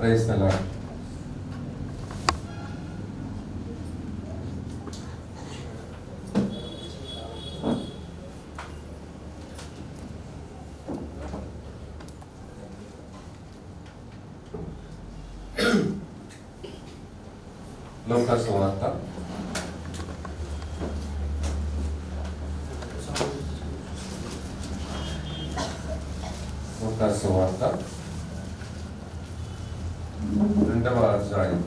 Praise the lord. లూకా సువార్త రెండవ అధ్యాయం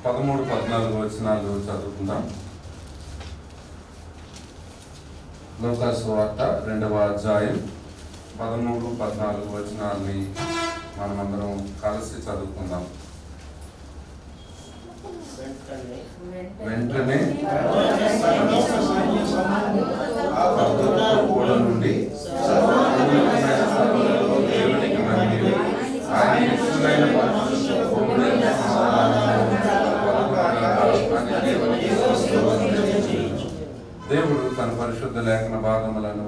13-14 వచనాలు చదువుకుందాం. లూకా సువార్త 2వ అధ్యాయం 13-14 వచనాలని మనమందరం కలిసి చదువుకుందాం. వెంటనే కూడా నుండి దేవునికి మహిమ, ఆయన ఇష్టమైన దేవుడు తన పరిశుద్ధ లేఖన భాగములను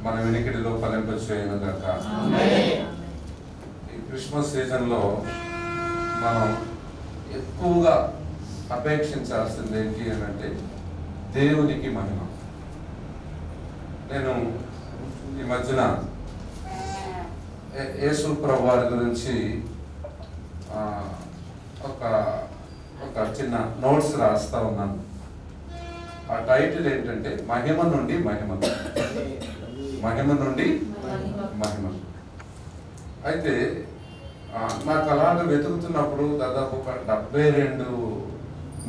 మన వినికిడిలో ఫలింపచేయును గాక. ఈ క్రిస్మస్ సీజన్లో మనం ఎక్కువగా అపేక్షించాల్సింది ఏంటి అని అంటే దేవునికి మహిమ. నేను ఈ మధ్యన యేసు ప్రభు వారి గురించి ఒక చిన్న నోట్స్ రాస్తా ఉన్నాను. ఆ టైటిల్ ఏంటంటే మహిమ నుండి మహిమ, మహిమ నుండి మహిమ. అయితే నాకు అలాగ వెతుకుతున్నప్పుడు దాదాపు ఒక 72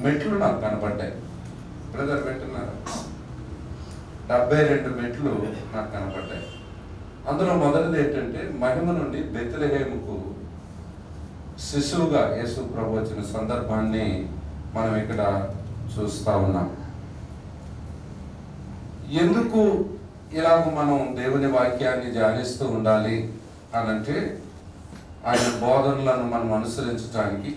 మెట్లు నాకు కనపడ్డాయి. బ్రదర్ వింటున్నారు? 72 మెట్లు నాకు కనపడ్డాయి. అందులో మొదటిది ఏంటంటే మహిమ నుండి బెత్లెహేముకు శిశువుగా యేసు ప్రభు వచ్చిన సందర్భాన్ని మనం ఇక్కడ చూస్తా ఉన్నాం. ఎందుకు ఇలాగ మనం దేవుని వాక్యాన్ని ధ్యానిస్తూ ఉండాలి అనంటే ఆయన బోధనలను మనం అనుసరించడానికి,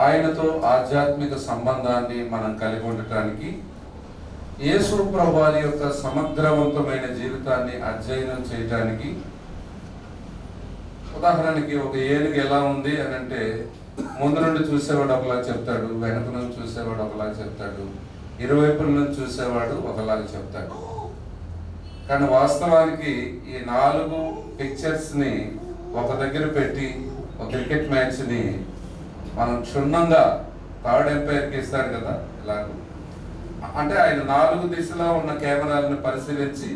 ఆయనతో ఆధ్యాత్మిక సంబంధాన్ని మనం కలిగి ఉండటానికి, యేసు ప్రభువారి యొక్క సమగ్రవంతమైన జీవితాన్ని అధ్యయనం చేయటానికి. ఉదాహరణకి ఒక ఏనుగు ఎలా ఉంది అని అంటే ముందు నుండి చూసేవాడు ఒకలా చెప్తాడు, వెనక నుంచి చూసేవాడు ఒకలా చెప్తాడు, ఇరువైపుల నుంచి చూసేవాడు ఒకలాగా చెప్తాడు. కానీ వాస్తవానికి ఈ 4 పిక్చర్స్ని ఒక దగ్గర పెట్టి ఒక క్రికెట్ మ్యాచ్ని మనం క్షుణ్ణంగా థర్డ్ ఎంపైర్కి ఇస్తాడు కదా, ఇలాగ అంటే ఆయన 4 దిశలో ఉన్న కెమెరాలను పరిశీలించి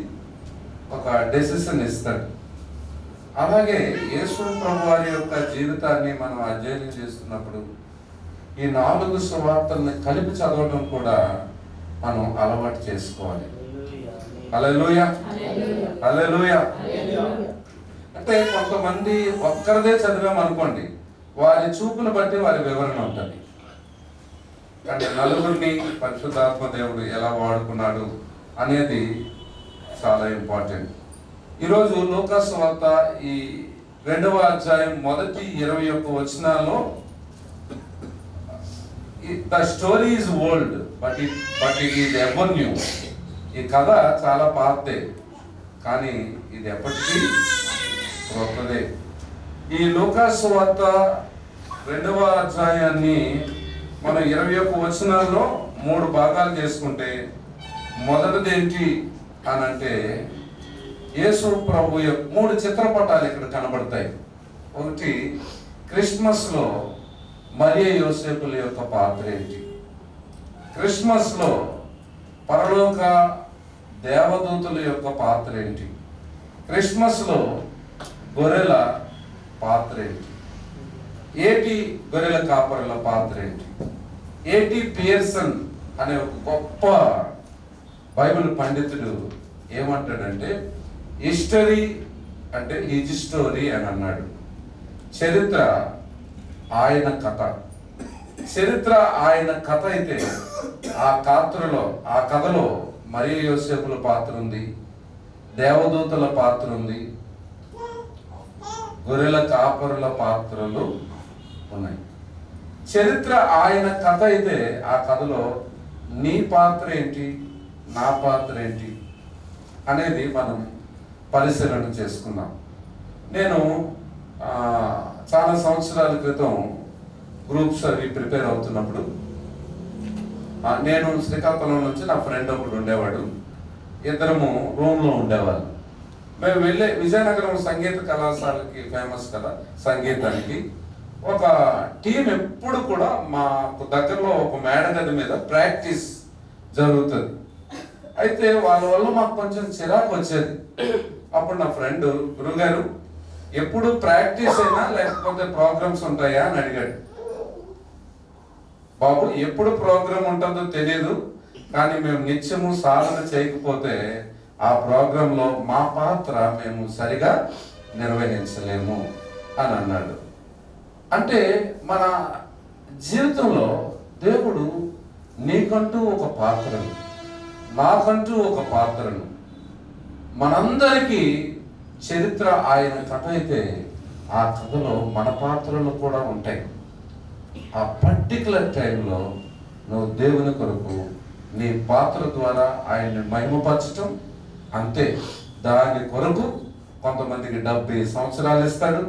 ఒక డెసిషన్ ఇస్తాడు. అలాగే యేసు ప్రభు వారి యొక్క జీవితాన్ని మనం అధ్యయనం చేస్తున్నప్పుడు ఈ 4 సువార్తల్ని కలిపి చదవడం కూడా మనం అలవాటు చేసుకోవాలి. హల్లెలూయా, హల్లెలూయా. అంటే కొంతమంది ఒక్కరిదే చదివామనుకోండి, వారి చూపును బట్టి వారి వివరణ ఉంటుంది. అంటే నలుగురిని పరిశుద్ధాత్మ దేవుడు ఎలా వాడుకున్నాడు అనేది చాలా ఇంపార్టెంట్. ఈరోజు లూకా సువార్త ఈ 2వ అధ్యాయం మొదటి 21 వచనాల్లో the story is old but it is ever new. ఈ కథ చాలా పాతదే, కానీ ఇది ఎప్పటికీ క్రొత్తదే. ఈ లూకా సువార్త 2వ అధ్యాయాన్ని మనం 21 వచనాల్లో 3 భాగాలు చేసుకుంటే, మొదటిది ఏంటి అని అంటే యేసు ప్రభు యొక్క 3 చిత్రపటాలు ఇక్కడ కనబడతాయి. ఒకటి, క్రిస్మస్లో మరియ యోసేపుల యొక్క పాత్ర ఏంటి, క్రిస్మస్లో పరలోక దేవదూతుల యొక్క పాత్ర ఏంటి, క్రిస్మస్లో గొర్రెల పాత్ర ఏంటి, ఏటి గొర్రెల కాపరుల పాత్ర ఏంటి. ఏటి పియర్సన్ అనే ఒక గొప్ప బైబిల్ పండితుడు ఏమంటాడంటే హిస్టరీ అంటే హిజ్ స్టోరీ అని అన్నాడు. చరిత్ర ఆయన కథ. చరిత్ర ఆయన కథ అయితే ఆ కథలో మరియ యోసేపుల పాత్ర ఉంది, దేవదూతల పాత్ర ఉంది, గొర్రెల కాపరుల పాత్రలు ఉన్నాయి. చరిత్ర ఆయన కథ అయితే ఆ కథలో నీ పాత్ర ఏంటి, నా పాత్ర ఏంటి అనేది మనం పరిశీలన చేసుకున్నాం. నేను చాలా సంవత్సరాల క్రితం గ్రూప్స్ అవి ప్రిపేర్ అవుతున్నప్పుడు నేను శ్రీకాకుళం నుంచి నా ఫ్రెండ్ ఒకడు ఉండేవాడు. ఇద్దరము రూమ్లో ఉండేవాళ్ళు. మేము వెళ్ళే విజయనగరం సంగీత కళాశాలకి ఫేమస్ కదా సంగీతానికి. ఒక టీం ఎప్పుడు కూడా మాకు దగ్గరలో ఒక మేడగది మీద ప్రాక్టీస్ జరుగుతుంది. అయితే వాళ్ళ వల్ల మాకు కొంచెం చిరాకు వచ్చేది. అప్పుడు నా ఫ్రెండ్ గురుగారు ఎప్పుడు ప్రాక్టీస్ అయినా లేకపోతే ప్రోగ్రామ్స్ ఉంటాయా అని అడిగాడు. బాబు ఎప్పుడు ప్రోగ్రామ్ ఉంటుందో తెలియదు, కానీ మేము నిత్యము సాధన చేయకపోతే ఆ ప్రోగ్రాంలో మా పాత్ర మేము సరిగా నిర్వహించలేము అని అన్నాడు. అంటే మన జీవితంలో దేవుడు నీకంటూ ఒక పాత్రను, నాకంటూ ఒక పాత్రను, మనందరికీ చరిత్ర ఆయన కథ అయితే ఆ కథలో మన పాత్రలు కూడా ఉంటాయి. ఆ పర్టికులర్ టైంలో నువ్వు దేవుని కొరకు నీ పాత్ర ద్వారా ఆయన్ని మహిమపరచటం అంతే. దాని కొరకు కొంతమందికి 70 సంవత్సరాలు ఇస్తాడు,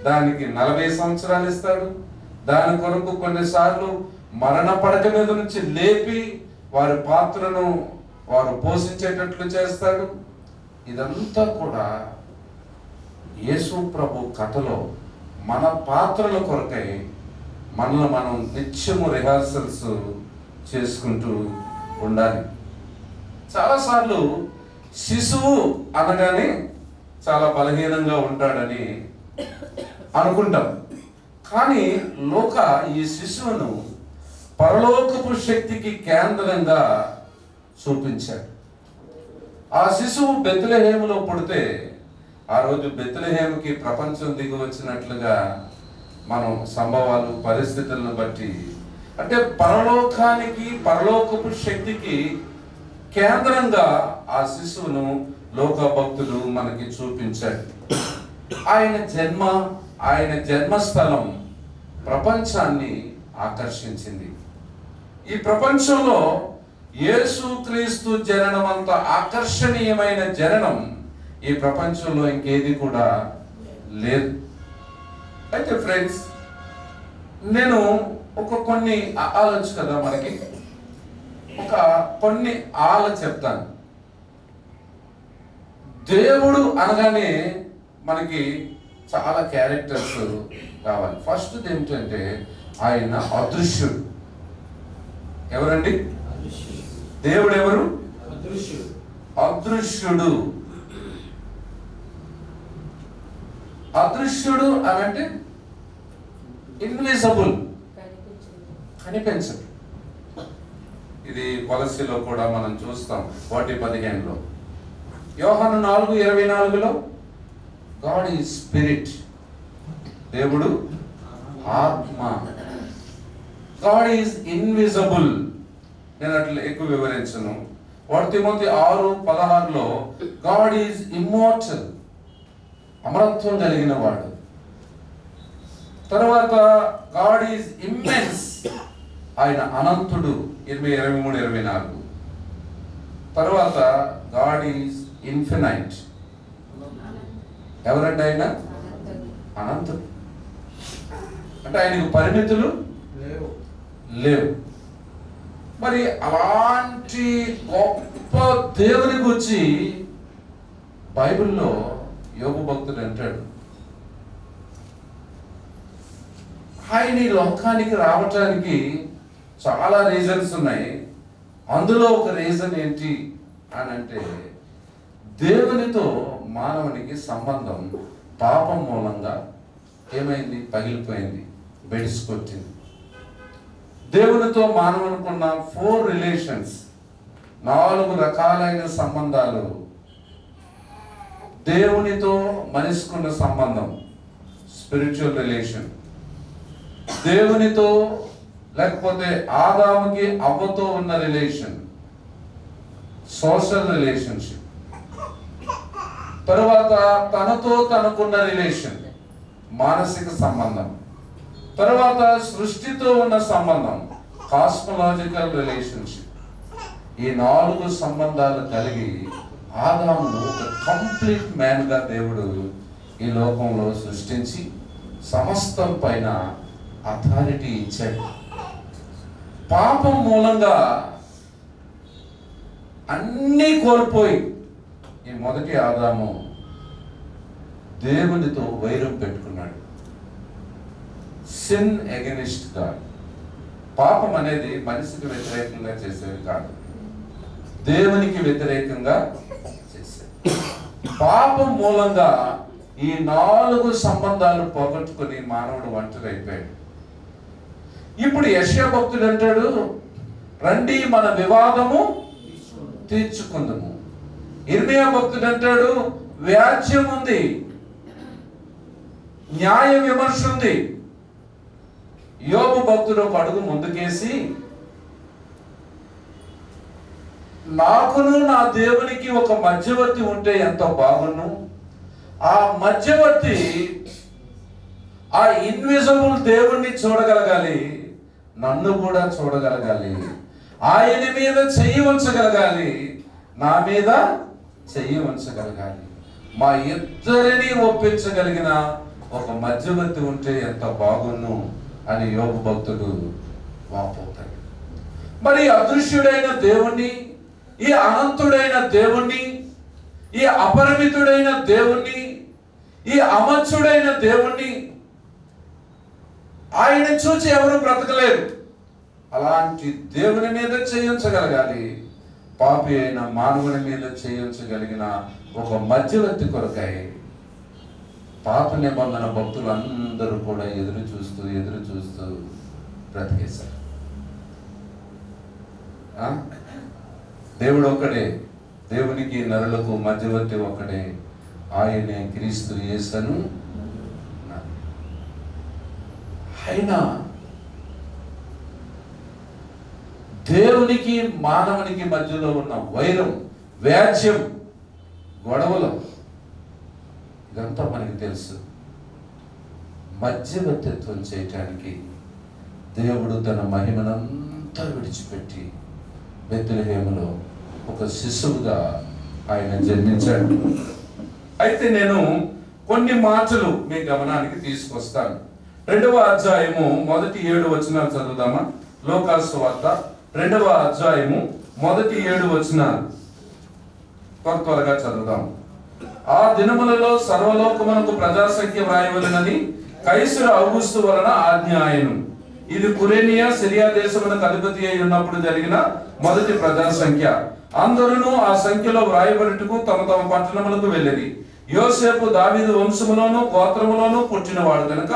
దానికి 40 సంవత్సరాలు ఇస్తాడు. దాని కొరకు కొన్నిసార్లు మరణ పడక మీద నుంచి లేపి వారి పాత్రను వారు పోషించేటట్లు చేస్తాడు. ఇదంతా కూడా యేసు ప్రభు కథలో మన పాత్రల కొరకై మనల్ని మనం నిత్యము రిహార్సల్స్ చేసుకుంటూ ఉండాలి. చాలాసార్లు శిశువు అనగానే చాలా బలహీనంగా ఉంటాడని అనుకుంటాం. కానీ ఈ శిశువును పరలోకపు శక్తికి కేంద్రంగా చూపించాడు. ఆ శిశువు బెత్లెహేములో పుడితే ఆ రోజు బెత్లెహేముకి ప్రపంచం దిగి వచ్చినట్లుగా మనం సంభవాలు పరిస్థితులను బట్టి అంటే పరలోకానికి పరలోకపు శక్తికి కేంద్రంగా ఆ శిశువును లోక భక్తులు మనకి చూపించాడు. ఆయన జన్మస్థలం ప్రపంచాన్ని ఆకర్షించింది. ఈ ప్రపంచంలో యేసుక్రీస్తు జననం అంత ఆకర్షణీయమైన జననం ఈ ప్రపంచంలో ఇంకేది కూడా లేదు. అయితే ఫ్రెండ్స్, నేను కొన్ని ఆలోచన కదా మనకి కొన్ని చెప్తాను. దేవుడు అనగానే మనకి చాలా క్యారెక్టర్స్ కావాలి. ఫస్ట్ ఏమిటంటే ఆయన అదృశ్యుడు. ఎవరండి దేవుడు? ఎవరు? అదృశ్యుడు. అదృశ్యుడు అనంటే ఇన్విజిబుల్, కనిపించదు. ఇది కొలస్సీలో కూడా మనం చూస్తాం 1:15. యోహాను 4:24 గాడ్ ఈజ్ స్పిరిట్, దేవుడు ఆత్మ. God is invisible. నేను అట్లా ఎక్కువ వివరించను. 1 తిమోతి 6:16 గాడ్ ఈజ్ ఇమ్మోర్టల్, అమరత్వం కలిగిన వాడు. తర్వాత గాడ్ ఈజ్ ఇమ్మెన్స్, ఆయన అనంతుడు 23-24. తర్వాత గాడ్ ఈజ్ ఇన్ఫినైట్. ఎవరంటే ఆయన అనంతుడు, అంటే ఆయనకు పరిమితులు లేవు. మరి అలాంటి గొప్ప దేవుని గురించి బైబిల్లో యోబు భక్తుడు అంటాడు, ఆయన ఈ లోకానికి రావటానికి చాలా రీజన్స్ ఉన్నాయి. అందులో ఒక రీజన్ ఏంటి అని అంటే దేవునితో మానవునికి సంబంధం పాపం మూలంగా ఏమైంది? పగిలిపోయింది, బెడిసికొట్టింది. దేవునితో మానవునికున్న 4 రిలేషన్స్, 4 రకాలైన సంబంధాలు. దేవునితో మనిషికున్న సంబంధం స్పిరిచువల్ రిలేషన్, దేవునితో లేకపోతే ఆదాముకి అవ్వతో ఉన్న రిలేషన్ సోషల్ రిలేషన్షిప్, తర్వాత తనతో తనకున్న రిలేషన్ మానసిక సంబంధం, తర్వాత సృష్టితో ఉన్న సంబంధం, కాస్మలాజికల్ రిలేషన్షిప్. ఈ 4 సంబంధాలు కలిగి ఆదామును ఒక కంప్లీట్ మ్యాన్ గా దేవుడు ఈ లోకంలో సృష్టించి సమస్తం పైన అథారిటీ ఇచ్చాడు. పాపం మూలంగా అన్నీ కోల్పోయి ఈ మొదటి ఆదాము దేవునితో వైరం పెట్టుకున్నాడు. Sin against God. పాపం అనేది మనిషికి వ్యతిరేకంగా చేసేది కాదు, దేవునికి వ్యతిరేకంగా చేసేది. పాపం మూలంగా ఈ 4 సంబంధాలు పోగొట్టుకుని మానవుడు ఒంటరి అయిపోయాడు. ఇప్పుడు యెషయా భక్తుడు అంటాడు, రండి మన వివాదము తీర్చుకుందాము. ఇర్మియా భక్తుడు అంటాడు, వ్యాజ్యం ఉంది, న్యాయ విమర్శ ఉంది. యోబు భక్తుడు ఒక అడుగు ముందుకేసి, నాకును నా దేవునికి ఒక మధ్యవర్తి ఉంటే ఎంత బాగున్ను. ఆ మధ్యవర్తి ఆ ఇన్విజిబుల్ దేవుణ్ణి చూడగలగాలి, నన్ను కూడా చూడగలగాలి. ఆయన మీద చెయ్యి ఉంచగలగాలి, నా మీద చెయ్యి ఉంచగలగాలి. మా ఇద్దరిని ఒప్పించగలిగిన ఒక మధ్యవర్తి ఉంటే ఎంత బాగున్ను అని యోబు భక్తుడు వాపోతాడు. మరి అదృశ్యుడైన దేవుణ్ణి, ఈ అనంతుడైన దేవుణ్ణి, ఈ అపరిమితుడైన దేవుణ్ణి, ఈ అమర్చుడైన దేవుణ్ణి ఆయన చూసి ఎవరు బ్రతకలేరు. అలాంటి దేవుని మీద చేయించగలగాలి, పాపి అయిన మానవుని మీద చేయించగలిగిన ఒక మధ్యవర్తి కొరకై పాత నిబంధన భక్తులు అందరూ కూడా ఎదురు చూస్తూ బ్రతికేశారు. దేవుడు ఒక్కడే, దేవునికి నరులకు మధ్యవర్తి ఒక్కడే, ఆయనే క్రీస్తు యేసను. ఆయన దేవునికి మానవునికి మధ్యలో ఉన్న వైరం, వ్యాజ్యం, గొడవలు ఇదంతా మనకి తెలుసు. మధ్యవర్తిత్వం చేయటానికి దేవుడు తన మహిమనంతా విడిచిపెట్టి బెత్లెహేములో ఒక శిశువుగా ఆయన జన్మించాడు. అయితే నేను కొన్ని మాటలు మీ గమనానికి తీసుకొస్తాను. 2వ అధ్యాయము మొదటి 7 వచనాలు చదువుదామా? లోకాసు సువార్త 2వ అధ్యాయము మొదటి 7 వచనాలు త్వరగా చదువుదాం. ఆ దినములలో సర్వలోకమునకు ప్రజాసంఖ్య వ్రాయవలెనని కైసరు ఔగుస్తు వలన ఆజ్ఞ ఆయను. ఇది కురేనియా సిరియా దేశమునకు అధిపతి అయి ఉన్నప్పుడు జరిగిన మొదటి ప్రజాసంఖ్య. అందరూ ఆ సంఖ్యలో వ్రాయబడుటకు తమ తమ పట్టణములకు వెళ్ళిరి. యోసేపు దావీదు వంశములోను గోత్రములోను పుట్టినవాడు కనుక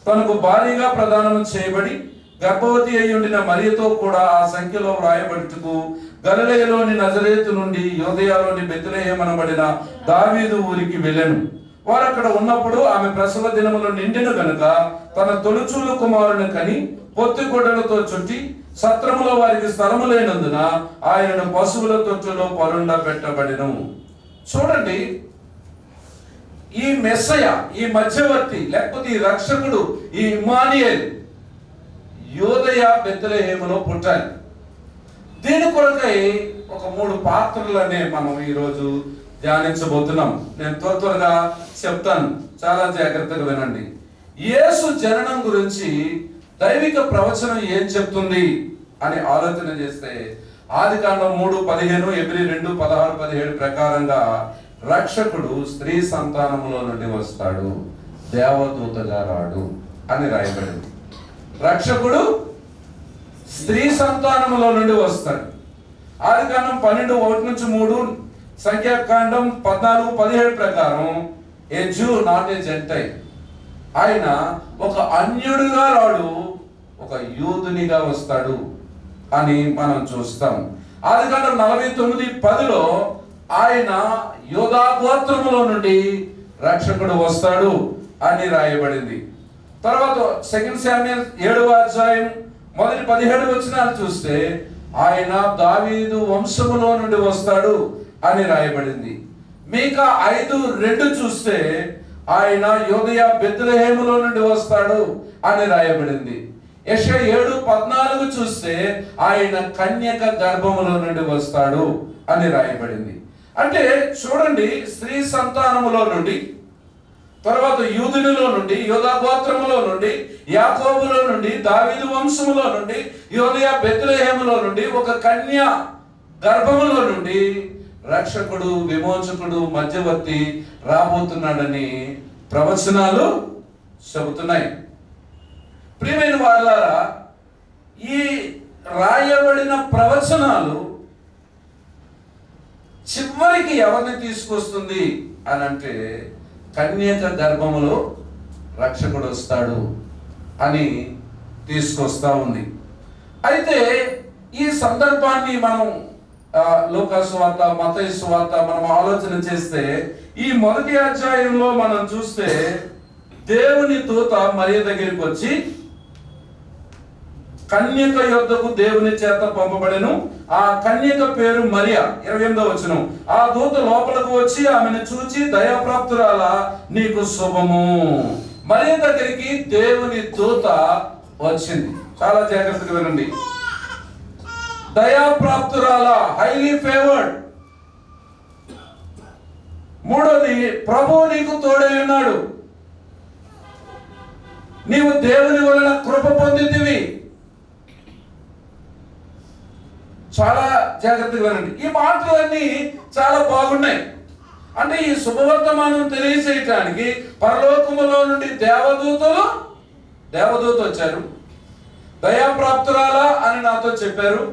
తనకు భారీగా ప్రదానము చేయబడి గర్భవతి అయి ఉండిన మరియతో కూడా ఆ సంఖ్యలో వ్రాయబడుటకు గలిలయలోని నజరేతు నుండి యూదయలోని బెత్లెహేము అనబడిన దావీదు ఊరికి వెళ్ళెను. వారు అక్కడ ఉన్నప్పుడు ఆమె ప్రసవ దినములు నిండిన గనుక తన తొలిచూలు కుమారుని కని పొత్తి గుడ్డలతో చుట్టి సత్రములో వారికి స్థలము లేనందున ఆయనను పశువుల తొట్టులో పరుండ పెట్టబడెను. చూడండి, ఈ మెస్సయ, ఈ మధ్యవర్తి లేకపోతే ఈ రక్షకుడు, ఈ ఇమ్మానుయేల్ యూదయ బెత్లెహేములో పుట్టాలి. దీని కొరకై ఒక 3 పాత్రలనే మనం ఈరోజు ధ్యానించబోతున్నాం. నేను త్వరగా చెప్తాను, చాలా జాగ్రత్తగా వినండి. యేసు జననం గురించి దైవిక ప్రవచనం ఏం చెప్తుంది అని ఆలోచన చేస్తే ఆదికాండం 3:15, ఎబ్రీ 2:16-17 ప్రకారంగా రక్షకుడు స్త్రీ సంతానములో నుండి వస్తాడు, దేవదూతగా రాడు అని రాయబడింది. రక్షకుడు స్త్రీ సంతానములో నుండి వస్తాడు. ఆదికాండం 12:1-3, సంఖ్యాకాండం 14:17 ప్రకారం ఏ జూ నాట్ ఏ జెంటైల్, ఆయన ఒక అన్యుడిగా రాడు, ఒక యూదునిగా వస్తాడు అని మనం చూస్తాం. ఆదికాండం 49:10లో ఆయన యోధా గోత్రములో నుండి రక్షకుడు వస్తాడు అని రాయబడింది. తర్వాత 2 శామ్యూయల్ 7వ అధ్యాయం మొదటి 17 వచనాలు చూస్తే ఆయన దావీదు వంశములో నుండి వస్తాడు అని రాయబడింది. మీకా 5:2 చూస్తే ఆయన యోదయ బెత్లెహేములో నుండి వస్తాడు అని రాయబడింది. యెషయా 7:14 చూస్తే ఆయన కన్యక గర్భములో నుండి వస్తాడు అని రాయబడింది. అంటే చూడండి, స్త్రీ సంతానములో నుండి, తర్వాత యూదునిలో నుండి, యోధా గోత్రములో నుండి, యాకోబులో నుండి, దావీదు వంశములో నుండి, యోదయ బెత్లెహేములో నుండి, ఒక కన్య గర్భములో నుండి రక్షకుడు, విమోచకుడు, మధ్యవర్తి రాబోతున్నాడని ప్రవచనాలు చెబుతున్నాయి. ప్రియమైన వారలారా, ఈ రాయబడిన ప్రవచనాలు చివరికి ఎవరిని తీసుకొస్తుంది అని అంటే, కన్యక గర్భములో రక్షకుడు వస్తాడు అని తీసుకొస్తా ఉంది. అయితే ఈ సందర్భాన్ని మనం లూకా సువార్త, మత్తయి సువార్త మనం ఆలోచన చేస్తే, ఈ మొదటి అధ్యాయంలో మనం చూస్తే దేవుని దూత మరియ దగ్గరికి వచ్చి, కన్యక యొద్దకు దేవుని చేత పంపబడెను, ఆ కన్యక పేరు మరియ. 28వ వచనం, ఆ దూత లోపలకు వచ్చి ఆమెను చూచి, దయాప్రాప్తురాల నీకు శుభము. మరియ దగ్గరికి దేవుని దూత వచ్చింది. చాలా జాగ్రత్తగా వినండి. దయాప్రాప్తురాల, హైలీ ఫేవర్డ్. మూడోది, ప్రభువు నీకు తోడై ఉన్నాడు, నీవు దేవుని వలన కృప పొందితివి. చాలా జాగ్రత్తగా వినండి. ఈ మాటలన్నీ చాలా బాగున్నాయి. అంటే ఈ శుభవర్తమానం తెలియజేయటానికి పరలోకములో నుండి దేవదూత వచ్చారు. దయాప్రాప్తురాలా అని నాతో చెప్పారు.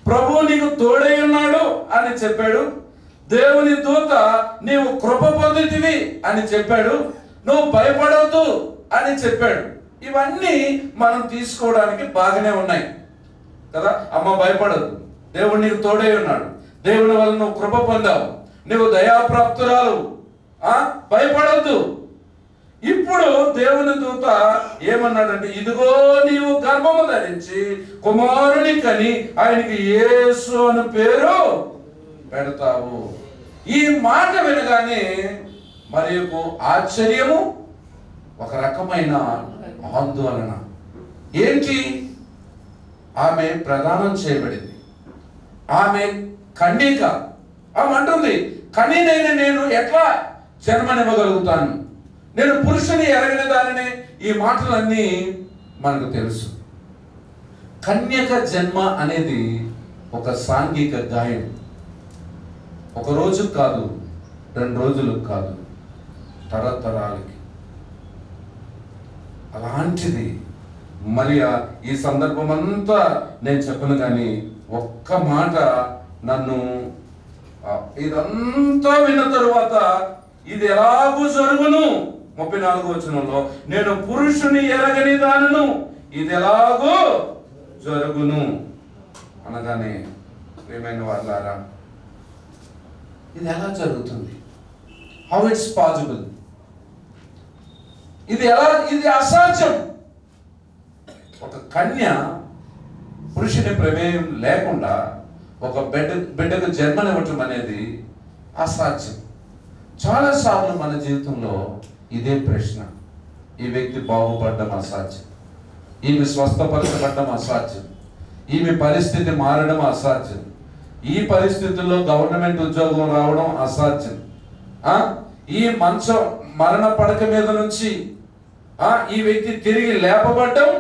ప్రభువు నీకు తోడై ఉన్నాడు అని చెప్పాడు. దేవుని దూత నీవు కృప పొందితివి అని చెప్పాడు. నువ్వు భయపడవద్దు అని చెప్పాడు. ఇవన్నీ మనం తీసుకోవడానికి బాగానే ఉన్నాయి కదా. అమ్మ భయపడదు, దేవుడు నీకు తోడై ఉన్నాడు, దేవుని వల్ల నువ్వు కృప పొందావు, నువ్వు దయాప్రాప్తురాలు, భయపడద్దు. ఇప్పుడు దేవుని దూత ఏమన్నాడంటే, ఇదిగో నీవు గర్భము ధరించి కుమారుని కని ఆయనకి యేసు అని పేరు పెడతావు. ఈ మాట వినగానే మరియకు ఆశ్చర్యము, ఒక రకమైన ఆందోళన. ఏంటి? ఆమె ప్రదానం చేయబడింది, ఆమె కన్యక. ఆమె అంటుంది, కన్యనైన నేను ఎట్లా జన్మనివ్వగలుగుతాను? నేను పురుషుని ఎరగని దానిని. ఈ మాటలన్నీ మనకు తెలుసు. కన్యక జన్మ అనేది ఒక సాంఘిక గాయం. ఒక రోజు కాదు, 2 రోజులకు కాదు, తరతరాలకి. అలాంటిది మరి ఈ సందర్భం అంతా నేను చెప్పను, కానీ ఒక్క మాట నన్ను, ఇదంతా విన్న తరువాత ఇది ఎలాగూ జరుగును, 34వ వచనంలో, నేను పురుషుని ఎరగని దానిను, ఇది ఎలాగూ జరుగును అనగానే, ప్రియమైన వాళ్ళారా, ఇది ఎలా జరుగుతుంది? How it's possible? ఇది అసాధ్యం. ఒక కన్య పురుషుని ప్రమేయం లేకుండా ఒక బిడ్డకు జన్మనివ్వటం అనేది అసాధ్యం. చాలాసార్లు మన జీవితంలో ఇదే ప్రశ్న. ఈ వ్యక్తి బాగుపడడం అసాధ్యం, ఈమె స్వస్థపరచబడడం అసాధ్యం, ఈమె పరిస్థితి మారడం అసాధ్యం, ఈ పరిస్థితుల్లో గవర్నమెంట్ ఉద్యోగం రావడం అసాధ్యం, ఈ మరణ పడక మీద నుంచి ఈ వ్యక్తి తిరిగి లేపబడడం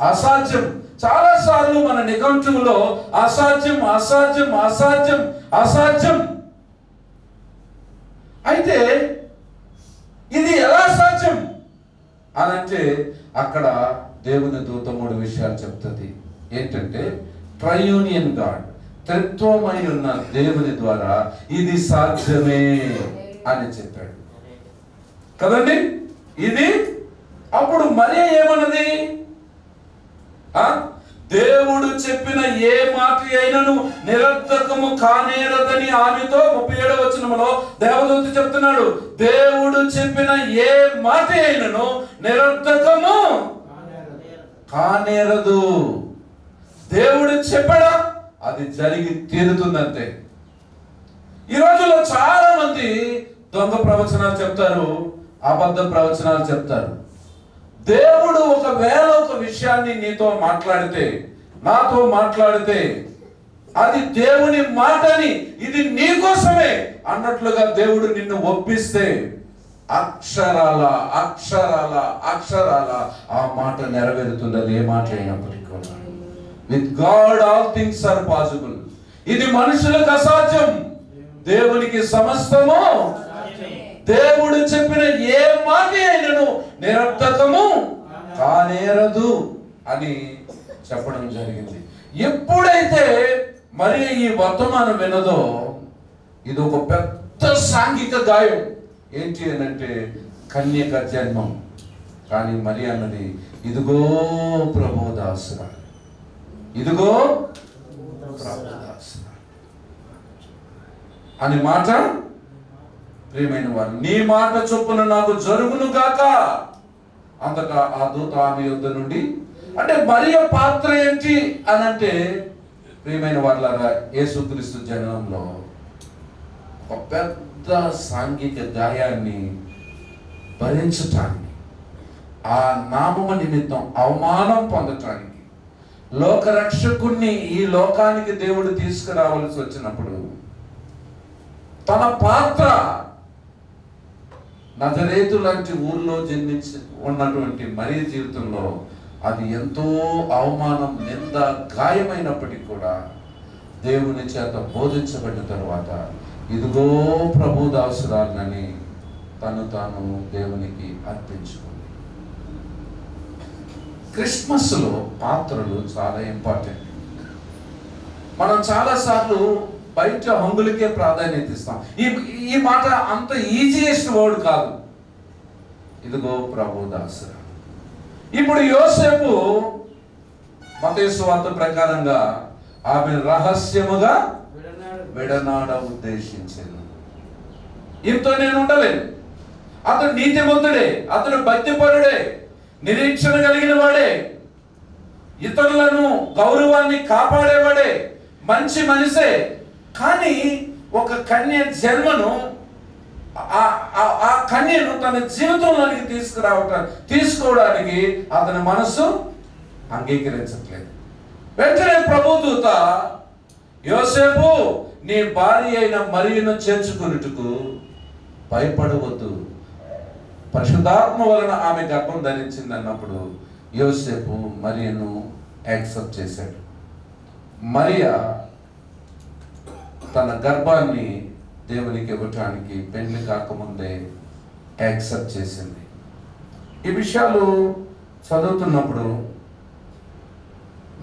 అసాధ్యం. చాలా సార్లు మన నిఘంటువులో అసాధ్యం అసాధ్యం అసాధ్యం అసాధ్యం. అయితే ఇది ఎలా సాధ్యం అనంటే, అక్కడ దేవుని దూత 3 విషయాలు చెప్తుంది. ఏంటంటే, ట్రైయూనియన్ గాడ్, త్రిత్వమై ఉన్న దేవుని ద్వారా ఇది సాధ్యమే అని చెప్పాడు కదండి. ఇది అప్పుడు మరియ ఏమన్నది? దేవుడు చెప్పిన ఏ మాట అయినను నిరర్ధకము కానేరదని ఆమెతో 37వ వచనంలో దేవదూత చెప్తున్నాడు. దేవుడు చెప్పిన ఏ మాట అయినను నిరర్ధకము కానేరదు. దేవుడు చెప్పాడా, అది జరిగి తీరుతుందంతే. ఈ రోజుల్లో చాలా మంది దొంగ ప్రవచనాలు చెప్తారు. అబద్ధ ప్రవచనాలు చెప్తారు. దేవుడు ఒకవేళ ఒక విషయాన్ని నీతో మాట్లాడితే, నాతో మాట్లాడితే, అది దేవుని మాటని, ఇది నీకోసమే అన్నట్లుగా దేవుడు నిన్ను ఒప్పిస్తే అక్షరాల అక్షరాల అక్షరాల ఆ మాట నెరవేరుతుంది. అది ఏ మాట అయినప్పటికీ కూడా. With God all things are possible. ఇది మనుషులకు అసాధ్యం, దేవునికి సమస్తము. దేవుడు చెప్పిన ఏ మాట అయినను నిరర్థకము కానేరదు అని చెప్పడం జరిగింది. ఎప్పుడైతే మరి ఈ వర్తమానం వినదో, ఇది ఒక పెద్ద సాంఘిక గాయం. ఏంటి అని అంటే కన్యక జన్మం. కానీ మరి అన్నది, ఇదిగో ప్రభుదాసురా, ఇదిగో ప్రభుదాసురా అని మాట. ప్రియమైన వారు, నీ మాట చొప్పున నాకు జరుగును గాక. అంతటా ఆ దూత ఆమె యొద్ద నుండి, అంటే మరియ పాత్ర ఏంటి అని అంటే, ప్రియమైన వాళ్ళారా, యేసుక్రీస్తు జననంలో ఒక పెద్ద సాంఘిక గాయాన్ని భరించటానికి, ఆ నామము నిమిత్తం అవమానం పొందటానికి, లోకరక్షకుణ్ణి ఈ లోకానికి దేవుడు తీసుకురావాల్సి వచ్చినప్పుడు తన పాత్ర నజరేతు లాంటి ఊర్లో జన్మించి ఉన్నటువంటి మరియ జీవితంలో అది ఎంతో అవమానం, నింద, గాయమైనప్పటికీ కూడా దేవుని చేత బోధించబడిన తరువాత, ఇదిగో ప్రభుదాసురాలని తను తాను దేవునికి అర్పించుకుంది. క్రిస్మస్లో పాత్రలు చాలా ఇంపార్టెంట్. మనం చాలాసార్లు బయట హంగులకే ప్రాధాన్యత ఇస్తాం. ఈ మాట అంత ఈజియెస్ట్ వర్డ్ కాదు. ఇదిగో ప్రభుదాసురా. ఇప్పుడు యోసేపు మత్తయి సువార్త ప్రకారంగా ఆమె రహస్యముగా విడనాడ ఉద్దేశించాను. ఇంతో నేను ఉండలేను. అతడు నీతిమంతుడే, అతడు భక్తిపరుడే, నిరీక్షణ కలిగిన వాడే, ఇతరులను గౌరవాన్ని కాపాడేవాడే, మంచి మనిషే. కానీ ఒక కన్య జన్మను, ఆ కన్యను తన జీవితంలోనికి తీసుకోవడానికి అతని మనసు అంగీకరించట్లేదు. వెంటనే ప్రభుదూత, యోసేపు, నీ భార్య అయిన మరియను చేర్చుకున్నట్టుకు భయపడవద్దు, పరిశుద్ధాత్మ వలన ఆమె గర్భం ధరించింది అన్నప్పుడు యోసేపు మరియను యాక్సెప్ట్ చేశాడు. మరియా తన గర్భాన్ని దేవునికి ఇవ్వటానికి పెళ్లి కాకముందే యాక్సెప్ట్ చేసింది. ఈ విషయాలు చదువుతున్నప్పుడు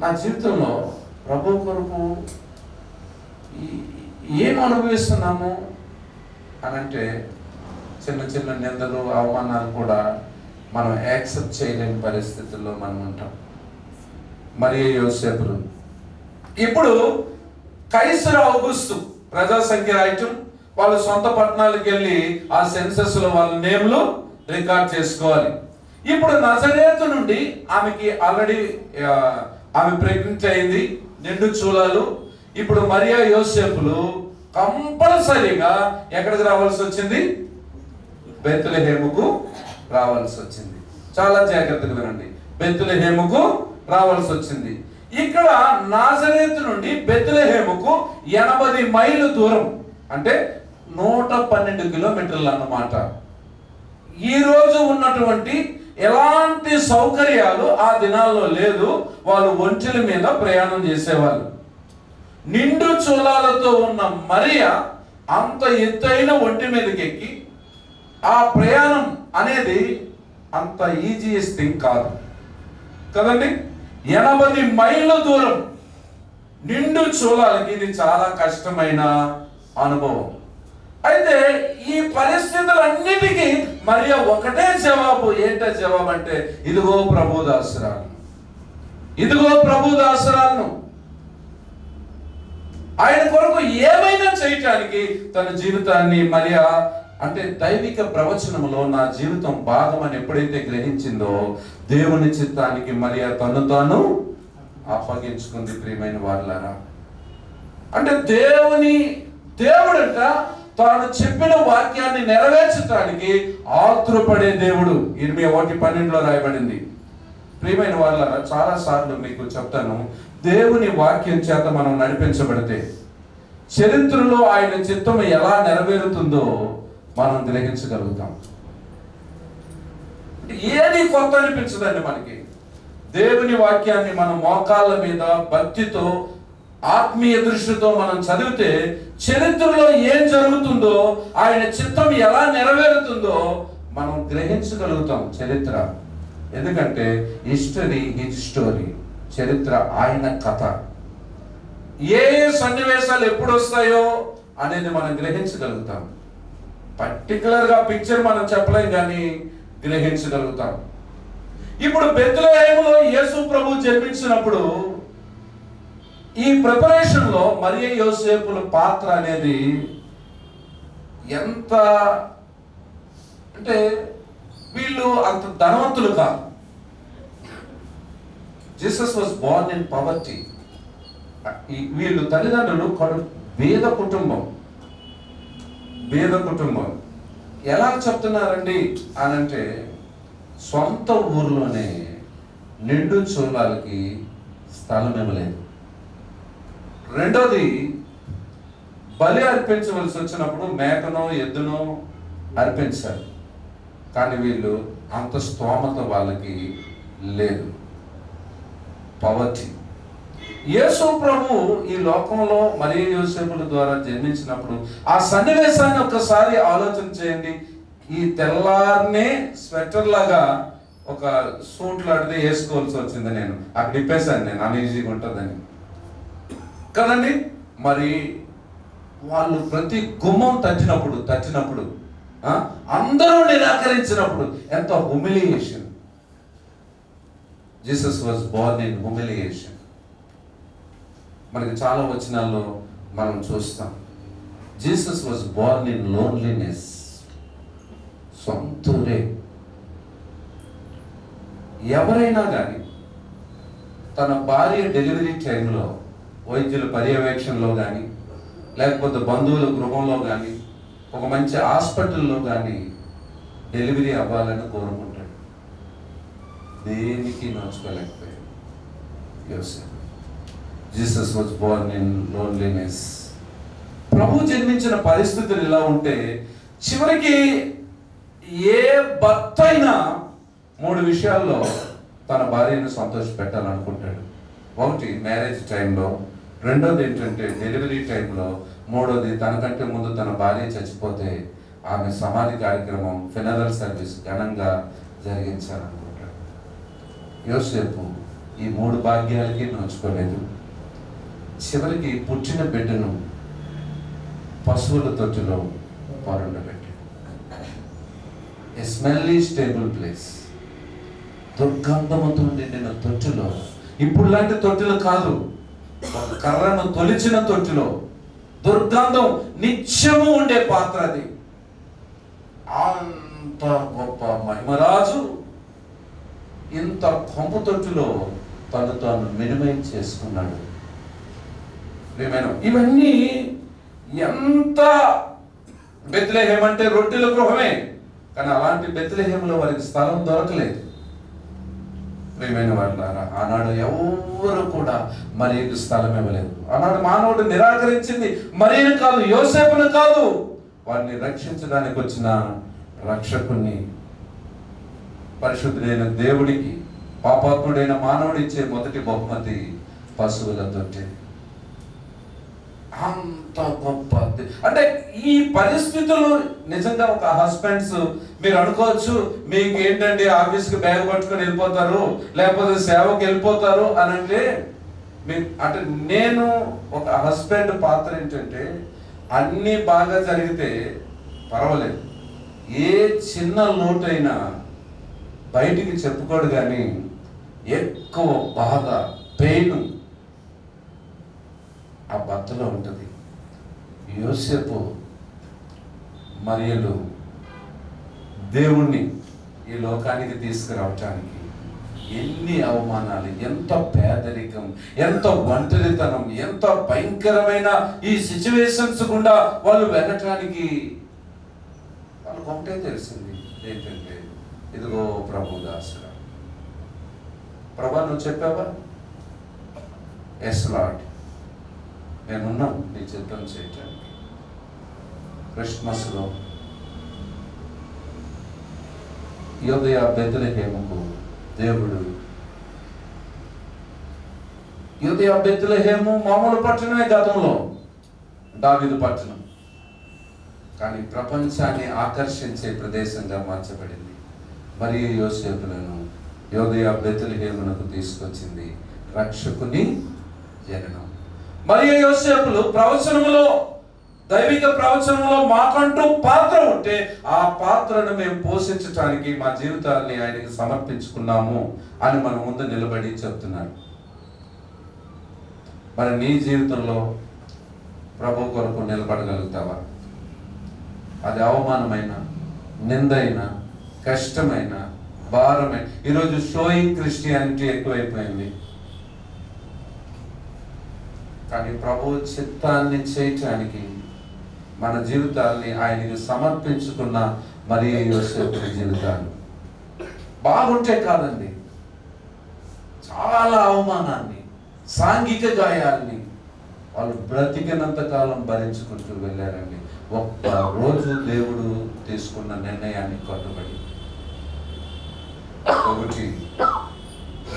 నా జీవితంలో ప్రభు కొరకు ఏం అనుభవిస్తున్నాము అని అంటే, చిన్న చిన్న నిందలు, అవమానాలు కూడా మనం యాక్సెప్ట్ చేయలేని పరిస్థితుల్లో మనం ఉంటాం. మరియ యోసేపులు ఇప్పుడు కైసరు ఔగుస్తు ప్రజాసంఖ్య రాయటం, వాళ్ళ సొంత పట్టణాలకు వెళ్ళి ఆ సెన్సస్ లో వాళ్ళ నేమ్లు రికార్డ్ చేసుకోవాలి. ఇప్పుడు నజరేతు నుండి ఆమెకి ఆల్రెడీ ఆమె ప్రెగ్నెంట్ అయింది, నిండు చూలాలు. ఇప్పుడు మరియా యోసేపులు కంపల్సరీగా ఎక్కడికి రావాల్సి వచ్చింది? బెత్లెహేముకు రావాల్సి వచ్చింది. చాలా జాగ్రత్తగా వినండి, బెత్లెహేముకు రావాల్సి వచ్చింది. ఇక్కడ నాజరేతు నుండి బెత్లెహేముకు 80 మైళ్ళు దూరం, అంటే 112 కిలోమీటర్లు అన్నమాట. ఈ రోజు ఉన్నటువంటి ఎలాంటి సౌకర్యాలు ఆ దినాల్లో లేదు. వాళ్ళు ఒంటెల మీద ప్రయాణం చేసేవాళ్ళు. నిండు చూలాలతో ఉన్న మరియ అంత ఎత్తైన ఒంటి మీదకి ఎక్కి ఆ ప్రయాణం అనేది అంత ఈజీయెస్ట్ థింగ్ కాదు కదండి. 80 మైళ్ళ దూరం నిండు చూలాలకి ఇది చాలా కష్టమైన అనుభవం. అయితే ఈ పరిస్థితులన్నిటికీ మరియ ఒకటే జవాబు. ఏంటో జవాబు అంటే, ఇదిగో ప్రభుదాసురాలను, ఇదిగో ప్రభుదాసురాలను. ఆయన కొరకు ఏమైనా చేయటానికి తన జీవితాన్ని మరియ, అంటే దైవిక ప్రవచనములో నా జీవితం భాగమని ఎప్పుడైతే గ్రహించిందో, దేవుని చిత్తానికి మరియ తను తాను అప్పగించుకుంది. ప్రియమైన వారులారా, అంటే దేవుడంట తాను చెప్పిన వాక్యాన్ని నెరవేర్చడానికి ఆతురపడే దేవుడు. 21:12 రాయబడింది. ప్రియమైన వాళ్ళారా, చాలా సార్లు మీకు చెప్తాను, దేవుని వాక్యం చేత మనం నడిపించబడితే చరిత్రలో ఆయన చిత్తం ఎలా నెరవేరుతుందో మనం గ్రహించగలుగుతాం. ఏది కొత్త అనిపించదండి మనకి. దేవుని వాక్యాన్ని మన మోకాళ్ళ మీద భక్తితో ఆత్మీయ దృష్టితో మనం చదివితే చరిత్రలో ఏం జరుగుతుందో, ఆయన చిత్తం ఎలా నెరవేరుతుందో మనం గ్రహించగలుగుతాం. చరిత్ర ఎందుకంటే హిస్టరీ హిజ్ స్టోరీ, చరిత్ర ఆయన కథ. ఏ సన్నివేశాలు ఎప్పుడు వస్తాయో అనేది మనం గ్రహించగలుగుతాం. పర్టికులర్గా పిక్చర్ మనం చెప్పలేం కానీ గ్రహించగలుగుతాం. ఇప్పుడు బెత్లెహేములో యేసు ప్రభు జన్మించినప్పుడు ఈ ప్రిపరేషన్ లో మరియ యోసేపుల పాత్ర అనేది ఎంత అంటే, వీళ్ళు అంత ధనవంతులు కాదు. Jesus was born in poverty. వీళ్ళు తల్లిదండ్రులు పేద కుటుంబం. ఎలా చెప్తున్నారండి అనంటే, సొంత ఊర్లోనే నిండు చూలాలకి స్థలం ఇవ్వలేదు. రెండోది, బలి అర్పించవలసి వచ్చినప్పుడు మేకనో ఎద్దునో అర్పించారు. కానీ వీళ్ళు అంత స్తోమత వాళ్ళకి లేదు. పవర్టీ. యేసు ప్రభు ఈ లోకంలో మరియ యోసేపుల ద్వారా జన్మించినప్పుడు ఆ సన్నివేశాన్ని ఒక్కసారి ఆలోచన చేయండి. ఈ తెల్లారినే స్వెటర్ లాగా ఒక సూట్ లాంటిది వేసుకోవాల్సి వచ్చింది. నేను అక్కడ ఇప్పేశాను, నేను అన్ఈజీగా ఉంటుందని కదండి. మరి వాళ్ళు ప్రతి గుమ్మం తట్టినప్పుడు అందరూ నిరాకరించినప్పుడు ఎంత humiliation. Jesus was born in humiliation. మనకి చాలా వచనాల్లో మనం చూస్తాం. Jesus was born in loneliness. సొంతూరే. ఎవరైనా కానీ తన భార్య డెలివరీ టైంలో వైద్యుల పర్యవేక్షణలో కానీ, లేకపోతే బంధువుల గృహంలో కానీ, ఒక మంచి హాస్పిటల్లో కానీ డెలివరీ అవ్వాలని కోరుకుంటాడు. దేనికి నోచుకోలేకపోయాడు యోసేపు. Jesus was born in loneliness. ప్రభు జన్మించిన పరిస్థితులు ఇలా ఉంటే చివరికి ఏ భర్త అయినా 3 విషయాల్లో తన భార్యను సంతోష పెట్టాలనుకుంటాడు. ఒకటి, మ్యారేజ్ టైంలో. రెండోది ఏంటంటే డెలివరీ టైంలో. మూడోది, తనకంటే ముందు తన భార్య చచ్చిపోతే ఆమె సమాధి కార్యక్రమం, ఫినరల్ సర్వీస్ ఘనంగా జరిగించాలనుకుంటాడు. యోసేపు ఈ 3 భాగ్యాలకి నోచుకోలేదు. చివరికి పుట్టిన బిడ్డను పశువుల తొట్టిలో పరుండబెట్టాడు. ఏ స్మెల్లీ స్టేబుల్ ప్లేస్. దుర్గంధముతో నిండిన తొట్టిలో, ఇప్పుడు లాంటి తొట్టిలో కాదు, ఒక కర్రను తొలిచిన తొట్టిలో, దుర్గంధం నిత్యము ఉండే పాత్ర అది. అంత గొప్ప మహిమరాజు ఇంత కొంపు తొట్టిలో తాను మినిమైజ్ చేసుకున్నాడు. ఇవన్నీ ఎంత, బెత్లెహేం అంటే రొట్టెల గృహమే, కానీ అలాంటి బెత్లెహేంలో వారికి స్థలం దొరకలేదు. ప్రియమైన వాళ్ళారా, ఆనాడు ఎవరు కూడా మరియకు స్థలం ఇవ్వలేదు. ఆనాడు మానవుడు నిరాకరించింది మరియను కాదు, యోసేపును కాదు, వారిని రక్షించడానికి వచ్చిన రక్షకుణ్ణి. పరిశుద్ధుడైన దేవుడికి పాపాత్ముడైన మానవుడు ఇచ్చే మొదటి బహుమతి పశువులతోటి. అంత గొప్ప. అంటే ఈ పరిస్థితులు నిజంగా ఒక హస్బెండ్స్, మీరు అనుకోవచ్చు మీకు ఏంటంటే ఆఫీస్కి బ్యాగ్ పట్టుకొని వెళ్ళిపోతారు, లేకపోతే సేవకు వెళ్ళిపోతారు అని అంటే నేను ఒక హస్బెండ్ పాత్ర ఏంటంటే అన్నీ బాగా జరిగితే పర్వాలేదు, ఏ చిన్న లోటైనా బయటికి చెప్పుకోడు, కానీ ఎక్కువ బాధ, పెయిన్ ఆ భర్తలో ఉంటుంది. యోసేపు మరియలు దేవుణ్ణి ఈ లోకానికి తీసుకురావటానికి ఎన్ని అవమానాలు, ఎంత పేదరికం, ఎంత ఒంటరితనం, ఎంత భయంకరమైన ఈ సిచ్యువేషన్స్ గుండా వాళ్ళు వెళ్ళటానికి వాళ్ళకు ఒకటే తెలిసింది ఏంటంటే, ఇదిగో ప్రభు దాసురా, ప్రభా నువ్వు చెప్పావా? ఎస్ లార్డ్, నేనున్నాను నీ చిత్తం చేయటానికి. క్రిస్మస్లో యోదయ బెత్లెహేముకు దేవుడు, యోదయ బెత్లెహేము మామూలు పట్టణమే గతంలో, దావీదు పట్టణం, కానీ ప్రపంచాన్ని ఆకర్షించే ప్రదేశంగా మార్చబడింది. మరియు యోసేపులను యోదయ బెత్లెహేమునకు తీసుకొచ్చింది రక్షకుని జననం. మరియు యోసేపులు ప్రవచనములో, దైవిక ప్రవచనంలో మాకంటూ పాత్ర ఉంటే ఆ పాత్రను మేము పోషించడానికి మా జీవితాన్ని ఆయనకి సమర్పించుకున్నాము అని మన ముందు నిలబడి చెప్తున్నారు. మరి నీ జీవితంలో ప్రభు కొరకు నిలబడగలుగుతావా? అది అవమానమైన, నిందైన, కష్టమైన, భారమైన. ఈరోజు షోయింగ్ క్రిస్టియానిటీ ఎక్కువైపోయింది. కానీ ప్రభు చిత్తాన్ని చేయటానికి మన జీవితాల్ని ఆయనకి సమర్పించుకున్న మరియ యోసేపు జీవితాలు బాగుంటే కాదండి, చాలా అవమానాన్ని, సాంఘిక గాయాల్ని వాళ్ళు బ్రతికినంత కాలం భరించుకుంటూ వెళ్ళారండి. ఒక్క రోజు దేవుడు తీసుకున్న నిర్ణయాన్ని కట్టుబడి. ఒకటి.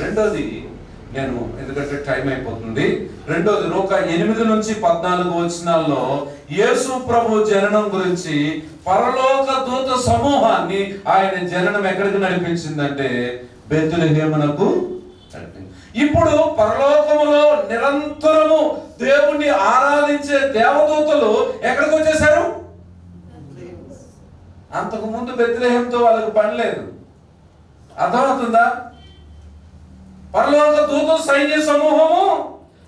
రెండోది, నేను ఎందుకంటే టైం అయిపోతుంది, రెండోది లూకా 8-14 వచనాల్లో యేసు ప్రభు జననం గురించి పరలోక దూత సమూహాన్ని ఆయన జననం ఎక్కడికి నడిపించిందంటే బెత్లెహేమునకు నడిపించింది. ఇప్పుడు పరలోకములో నిరంతరము దేవుణ్ణి ఆరాధించే దేవదూతలు ఎక్కడికి వచ్చేసారు? అంతకు ముందు బెత్లెహేముతో వాళ్ళకి పని లేదు. అర్థమవుతుందా? పరలోక దూత సైన్య సమూహము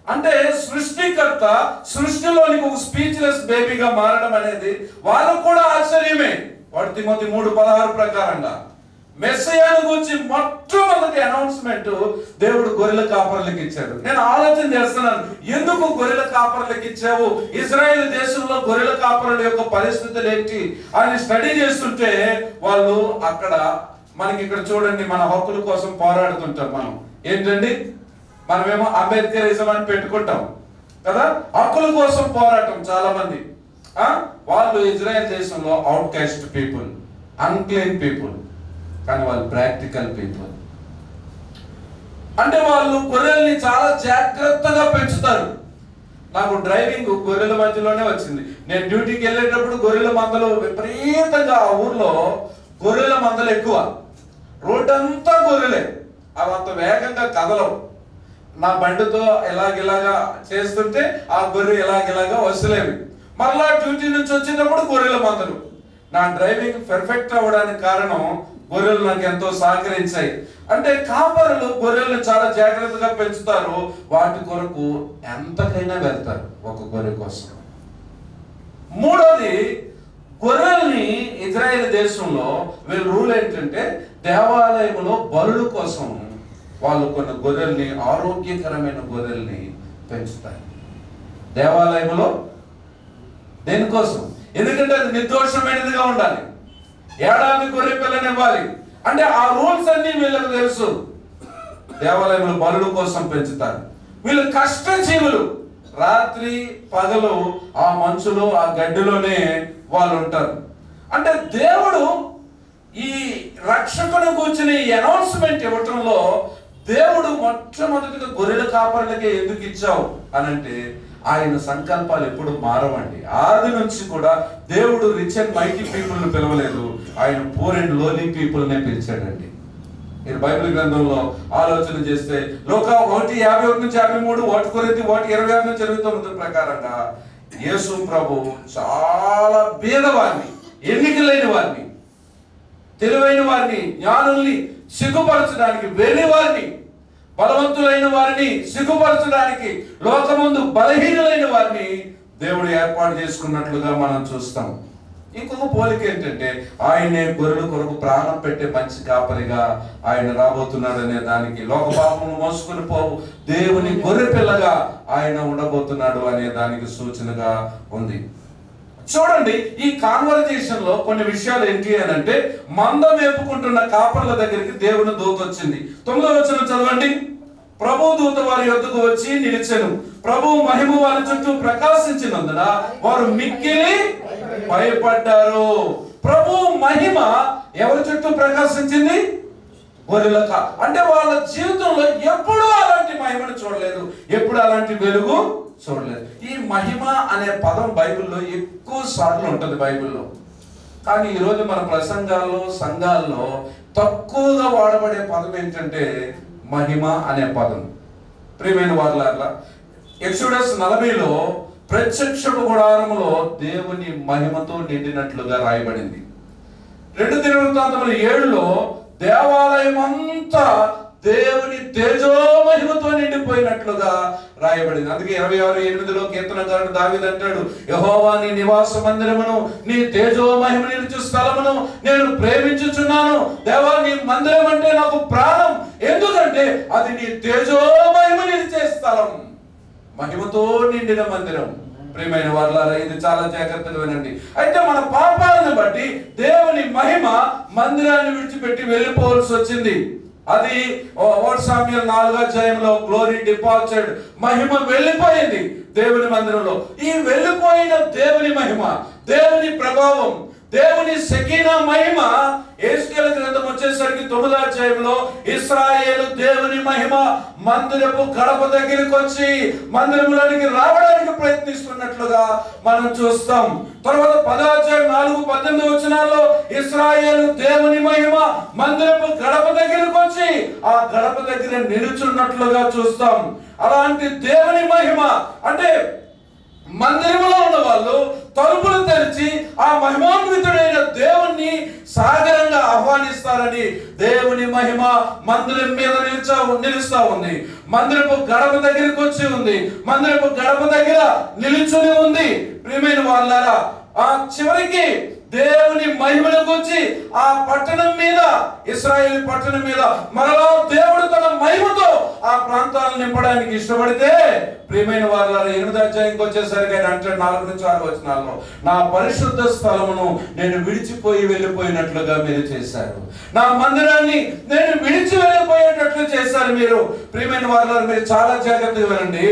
అంటే సృష్టికర్త సృష్టిలోనికి ఒక స్పీచ్లెస్ బేబీగా మారడం అనేది వాళ్ళకు కూడా ఆశ్చర్యమే. 1 తిమోతి 3:16 ప్రకారంగా మెస్సయాను గురించి మొట్టమొదటి అనౌన్స్మెంట్ దేవుడు గొర్రెల కాపర్లకు ఇచ్చాడు. నేను ఆలోచన చేస్తున్నాను, ఎందుకు గొర్రెల కాపర్లకు ఇచ్చావు? ఇజ్రాయెల్ దేశంలో గొర్రెల కాపరుల యొక్క పరిస్థితులు ఏంటి అని స్టడీ చేస్తుంటే వాళ్ళు అక్కడ, మనకి ఇక్కడ చూడండి, మన హక్కుల కోసం పోరాడుతుంటాం. మనం ఏంటండి, మనమేమో అంబేద్కరిజం అని పెట్టుకుంటాం కదా, హక్కుల కోసం పోరాటం. చాలా మంది వాళ్ళు ఇజ్రాయెల్ దేశంలో out cost people, unclean people, కానీ వాళ్ళు ప్రాక్టికల్ పీపుల్. అంటే వాళ్ళు గొర్రెల్ని చాలా జాగ్రత్తగా పెంచుతారు. నాకు డ్రైవింగ్ గొర్రెల మధ్యలోనే వచ్చింది. నేను డ్యూటీకి వెళ్ళేటప్పుడు గొర్రెల మందలు విపరీతంగా, ఆ ఊర్లో గొర్రెల మందలు ఎక్కువ, రోడ్ అంతా గొర్రెలే, అవి అంత వేగంగా కదలవు. నా బండితో ఇలాగిలాగా చేస్తుంటే ఆ గొర్రె ఇలాగిలాగా వస్తలేవి. మరలా డ్యూటీ నుంచి వచ్చేటప్పుడు గొర్రెల మందలు. నా డ్రైవింగ్ పర్ఫెక్ట్ అవ్వడానికి కారణం గొర్రెలు నాకు ఎంతో సహకరించాయి. అంటే కాపరులు గొర్రెలను చాలా జాగ్రత్తగా పెంచుతారు, వాటి కొరకు ఎంతకైనా వెళ్తారు ఒక గొర్రె కోసం. మూడోది, గొర్రెల్ని ఇజ్రాయెల్ దేశంలో వీళ్ళ రూల్ ఏంటంటే దేవాలయంలో బలుల కోసం వాళ్ళు కొన్ని గొర్రెల్ని, ఆరోగ్యకరమైన గొర్రెల్ని పెంచుతారు దేవాలయంలో. దేనికోసం? ఎందుకంటే అది నిర్దోషమైనదిగా ఉండాలి, ఏడాది గొర్రె పిల్లనివ్వాలి. అంటే ఆ రూల్స్ అన్ని వీళ్ళకి తెలుసు. దేవాలయంలో బలుల కోసం పెంచుతారు. వీళ్ళు కష్టజీవులు, రాత్రి పగలు ఆ మంచులో, ఆ గడ్డిలోనే వాళ్ళు ఉంటారు. అంటే దేవుడు ఈ రక్షకుని కూర్చుని అనౌన్స్మెంట్ ఇవ్వటంలో దేవుడు మొట్టమొదటిగా గొర్రెల కాపరులకే ఎందుకు ఇచ్చావు అని అంటే, ఆయన సంకల్పాలు ఎప్పుడు మారవండి. ఆది నుంచి కూడా దేవుడు రిచ్ అండ్ మైటీ పీపుల్ ని పిలవలేదు, ఆయన పూర్ అండ్ లోలీ పీపుల్ నే పిలిచాడండి. మీరు బైబిల్ గ్రంథంలో ఆలోచన చేస్తే లూకా 1:51-53, 1 కొరింథీ 1:26-29 ప్రకారంగా యేసు ప్రభు చాలా బీదవారిని, ఎన్నికలైన వారిని, తెలివైన వారిని, జ్ఞానుల్ని సిగ్గుపరచడానికి, వెర్రి వారిని, బలవంతులైన వారిని సిగ్గుపరచడానికి, లోకముందు బలహీనులైన వారిని దేవుడు ఏర్పాటు చేసుకున్నట్లుగా మనం చూస్తాం. ఇంకొక పోలిక ఏంటంటే ఆయనే గొర్రెల కొరకు ప్రాణం పెట్టే మంచి కాపరిగా ఆయన రాబోతున్నాడు అనే దానికి, లోక పాపము మోసుకుని పోవు దేవుని గొర్రె పిల్లగా ఆయన ఉండబోతున్నాడు అనే దానికి సూచనగా ఉంది. చూడండి, ఈ కాన్వర్జేషన్ లో కొన్ని విషయాలు ఏంటి అని అంటే, మంద మేపుకుంటున్న కాపర్ల దగ్గరికి దేవుని దూత వచ్చింది. 9వ వచనం చదవండి. ప్రభు దూత వారి యొద్దకు వచ్చి నిలిచెను. ప్రభు మహిమ వారి చుట్టూ ప్రకాశించినందున వారు మిక్కిలి భయపడ్డారు. ప్రభు మహిమ ఎవరి చుట్టూ ప్రకాశించింది? గొర్రెలక. అంటే వాళ్ళ జీవితంలో ఎప్పుడూ అలాంటి మహిమను చూడలేదు, ఎప్పుడు అలాంటి వెలుగు చూడలేదు. ఈ మహిమ అనే పదం బైబిల్లో ఎక్కువ సార్లు ఉంటుంది బైబిల్లో. కానీ ఈరోజు మన ప్రసంగాల్లో, సంఘాల్లో తక్కువగా వాడబడే పదం ఏంటంటే మహిమ అనే పదం. ప్రియమైన వారలారా, ఎక్సోడస్ 40లో ప్రత్యక్ష గుడారములో దేవుని మహిమతో నిండినట్లుగా రాయబడింది. 2 దినవృత్తాంతములు 7లో దేవాలయం అంతా దేవుని తేజో మహిమతో నిండిపోయినట్లుగా రాయబడింది. అందుకే 26:8లో కీర్తనకారుడు దావీదు అంటాడు, యెహోవా నీ నివాస మందిరమును, నీ తేజో మహిమ నిలిచు స్థలమును నేను ప్రేమించుచున్నాను. దేవా, నీ మందిరం అంటే నాకు ప్రాణం, ఎందుకంటే అది నీ తేజో మహిమ నిలిచే స్థలం, మహిమతో నిండిన మందిరం. ప్రియమైన వారలారా, ఇది చాలా జాగ్రత్తగా వినండి. అయితే మన పాపాలను బట్టి దేవుని మహిమ మందిరాన్ని విడిచిపెట్టి వెళ్ళిపోవాల్సి వచ్చింది. అది 1 సామ్యుయేలు 4వ అధ్యాయంలో గ్లోరీ డిపార్చర్డ్, మహిమ వెళ్ళిపోయింది దేవుని మందిరంలో. ఈ వెళ్ళిపోయిన దేవుని మహిమ, దేవుని ప్రభావం, దేవుని షకీనా మహిమ యెహెజ్కేలు గ్రంథం వచ్చేసరికి 9వ అధ్యాయంలో ఇశ్రాయేలు దేవుని మహిమ మందిరపు గడప దగ్గరికి వచ్చి మందిరంలోనికి రావడానికి ప్రయత్నిస్తున్నట్లుగా మనం చూస్తాం. తర్వాత 10వ అధ్యాయం 4-18 వచనాల్లో ఇశ్రాయేలు దేవుని మహిమ మందిరపు గడప దగ్గరికి వచ్చి ఆ గడప దగ్గర నిలుచున్నట్లుగా చూస్తాం. అలాంటి దేవుని మహిమ అంటే మందిరంలో ఉన్న వాళ్ళు తలుపులు తెరిచి ఆ మహిమాన్వితుడైన దేవుణ్ణి సాగరంగా ఆహ్వానిస్తారని దేవుని మహిమ మందిరం మీద నిలుస్తా ఉంది. మందిరపు గడప దగ్గరికి వచ్చి ఉంది, మందిరపు గడప దగ్గర నిలుచుని ఉంది. ప్రియమైన వాళ్ళారా, ఆ చివరికి దేవుని మహిమను గురించి ఆ పట్టణం మీద, ఇశ్రాయేలు పట్టణం మీద మరలా దేవుడు తన మహిమతో ఆ ప్రాంతాలను నింపడానికి ఇష్టపడితే, ప్రియమైన వారలారా 8వ అధ్యాయంకి వచ్చేసరికి ఆయన అంటాడు 4-6 వచనాల్లో, నా పరిశుద్ధ స్థలమును నేను విడిచిపోయి వెళ్ళిపోయినట్లుగా మీరు చేశారు, నా మందిరాన్ని నేను విడిచి వెళ్ళిపోయేటట్లు చేశారు మీరు. ప్రియమైన వారలారా, మీరు చాలా జాగ్రత్తగా వినండి.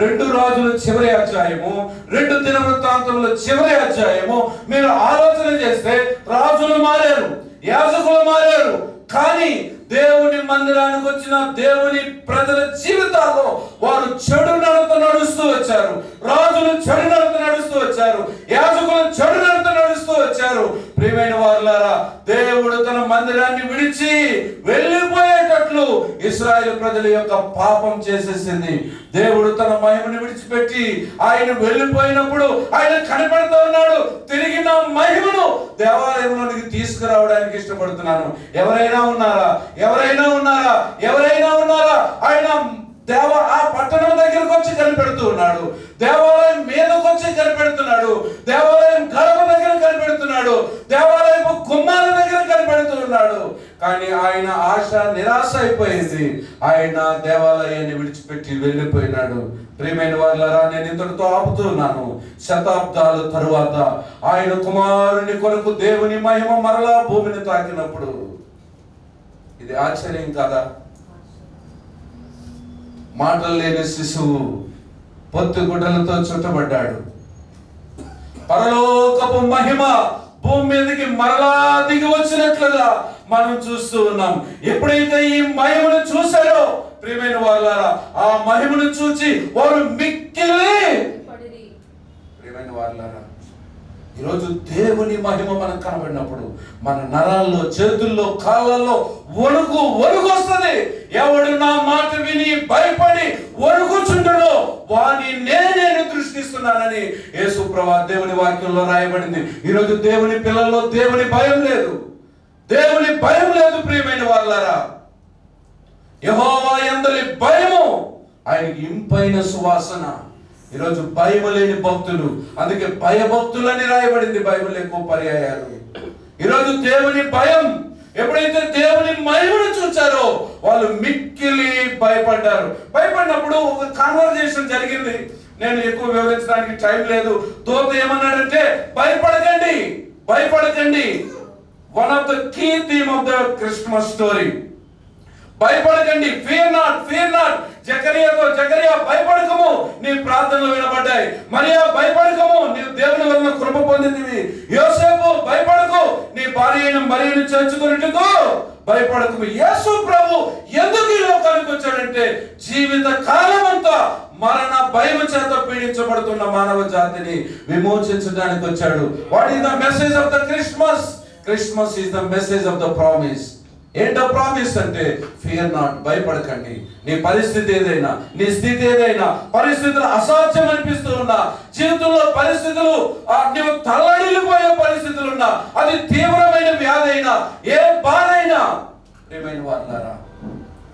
2 రాజుల చివరి అధ్యాయము, 2 దినవృత్తాంతముల చివరి అధ్యాయము మీరు ఆలోచన చేస్తే రాజులు మారారు, యాజకులు మారారు, కానీ దేవుని మందిరానికి వచ్చిన దేవుని ప్రజల జీవితాల్లో వారు చెడు నడత నడుస్తూ వచ్చారు. రాజులు చెడు నడత నడుస్తూ వచ్చారు, యాజకులు చెడు నడత నడుస్తూ వచ్చారు. ప్రియమైన వారలారా, దేవుడు తన మందిరాన్ని విడిచి వెళ్ళిపోయేటట్లు ఇశ్రాయేలు ప్రజల యొక్క పాపం చేసేసింది. దేవుడు తన మహిమను విడిచిపెట్టి ఆయన వెళ్ళిపోయినప్పుడు ఆయన కనపడుతూ ఉన్నాడు, తిరిగి నా మహిమను దేవాలయంలోనికి తీసుకురావడానికి ఇష్టపడుతున్నాను. ఎవరైనా ఉన్నారా? ఎవరైనా ఉన్నారా? ఎవరైనా ఉన్నారా? ఆయన ఆ పట్టణం దగ్గరకు వచ్చి కనిపెడుతూ ఉన్నాడు, దేవాలయం మీదకి వచ్చి కనిపెడుతున్నాడు, దేవాలయం గడప దగ్గర కనిపెడుతున్నాడు, దేవాలయపు గుమ్మాల దగ్గర కనిపెడుతూ ఉన్నాడు. కానీ ఆయన ఆశ నిరాశ అయిపోయింది, ఆయన దేవాలయాన్ని విడిచిపెట్టి వెళ్ళిపోయినాడు. ప్రియమైన వారలారా, నేను ఇంతటితో ఆపుతున్నాను. శతాబ్దాల తరువాత ఆయన కుమారుని కొరకు దేవుని మహిమ మరలా భూమిని తాకినప్పుడు ఇది ఆశ్చర్యం కాదా? మాటలు లేని శిశువు పొత్తు గుడ్డలతో చుట్టబడ్డాడు. పరలోకపు మహిమ భూమి మీదకి మరలా దిగి వచ్చినట్లుగా మనం చూస్తూ ఉన్నాం. ఎప్పుడైతే ఈ మహిమను చూశారో ప్రియమైన వారలారా, ఆ మహిమను చూచి వారు మిక్కిలి. ప్రియమైన వారలారా, ఈరోజు దేవుని మహిమ మనకు కనబడినప్పుడు మన నరాల్లో, చేతుల్లో, కాళ్ళల్లో వణుకు వస్తుంది. ఎవడు నా మాట విని భయపడి వణుకుచుండడో వాని నేను దృష్టిస్తున్నానని యేసుప్రభు దేవుని వాక్యంలో రాయబడింది. ఈరోజు దేవుని పిల్లల్లో దేవుని భయం లేదు, దేవుని భయం లేదు. ప్రియమైన వారలారా, యెహోవా యందలి భయము ఆయనకి ఇంపైన సువాసన. ఈరోజు భయం లేని భక్తులు, అందుకే భయభక్తులని రాయబడింది బైబిల్ ఎక్కువ పర్యాయాలు. ఈరోజు దేవుని భయం, ఎప్పుడైతే దేవుని మహిమను చూచారో వాళ్ళు మిక్కిలి భయపడ్డారు. భయపడినప్పుడు ఒక కాన్వర్జేషన్ జరిగింది. నేను ఎక్కువ వివరించడానికి టైం లేదు. దూత ఏమన్నాడంటే, భయపడకండి, భయపడకండి. One of the key theme of the Christmas story, భయపడకండి, ఫియర్ నాట్, ఫియర్ నాట్. జకరియా భయపడకము, నీ ప్రార్థనలు వినబడ్డాయి. మరియా భయపడకము, నీవు దేవుని వలన కృప పొందింది. యోసేపు భయపడకు, నీ భార్య అయిన మరియను చేర్చుకున్నట్టుకు భయపడకము. యేసు ప్రభు ఎందుకు ఈ లోకానికి వచ్చాడంటే, జీవిత కాలం అంతా మరణ భయం చేత పీడించబడుతున్న మానవ జాతిని విమోచించడానికి వచ్చాడు. What is the message of the Christmas? Christmas is the message of the promise. ఏంటో ప్రామిస్ అంటే, ఫియర్ నాట్, భయపడకండి. నీ పరిస్థితి ఏదైనా, నీ స్థితి ఏదైనా, పరిస్థితులు అసాధ్యం అనిపిస్తూ ఉన్నా, జీవితంలో పరిస్థితులు నువ్వు తల్లడిల్లిపోయే పరిస్థితులు ఉన్నా, అది తీవ్రమైన వ్యాధి అయినా, ఏ బాధ అయినా, ప్రియమైన వారులారా,